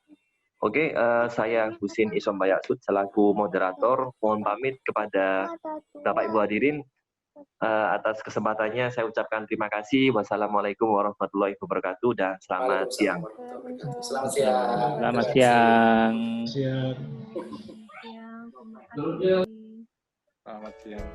Oke, saya Husin Isombayasud selaku moderator, mohon pamit kepada Bapak Ibu hadirin. Atas kesempatannya saya ucapkan terima kasih. Wassalamualaikum warahmatullahi wabarakatuh dan selamat siang. Selamat siang. Selamat siang. Selamat siang.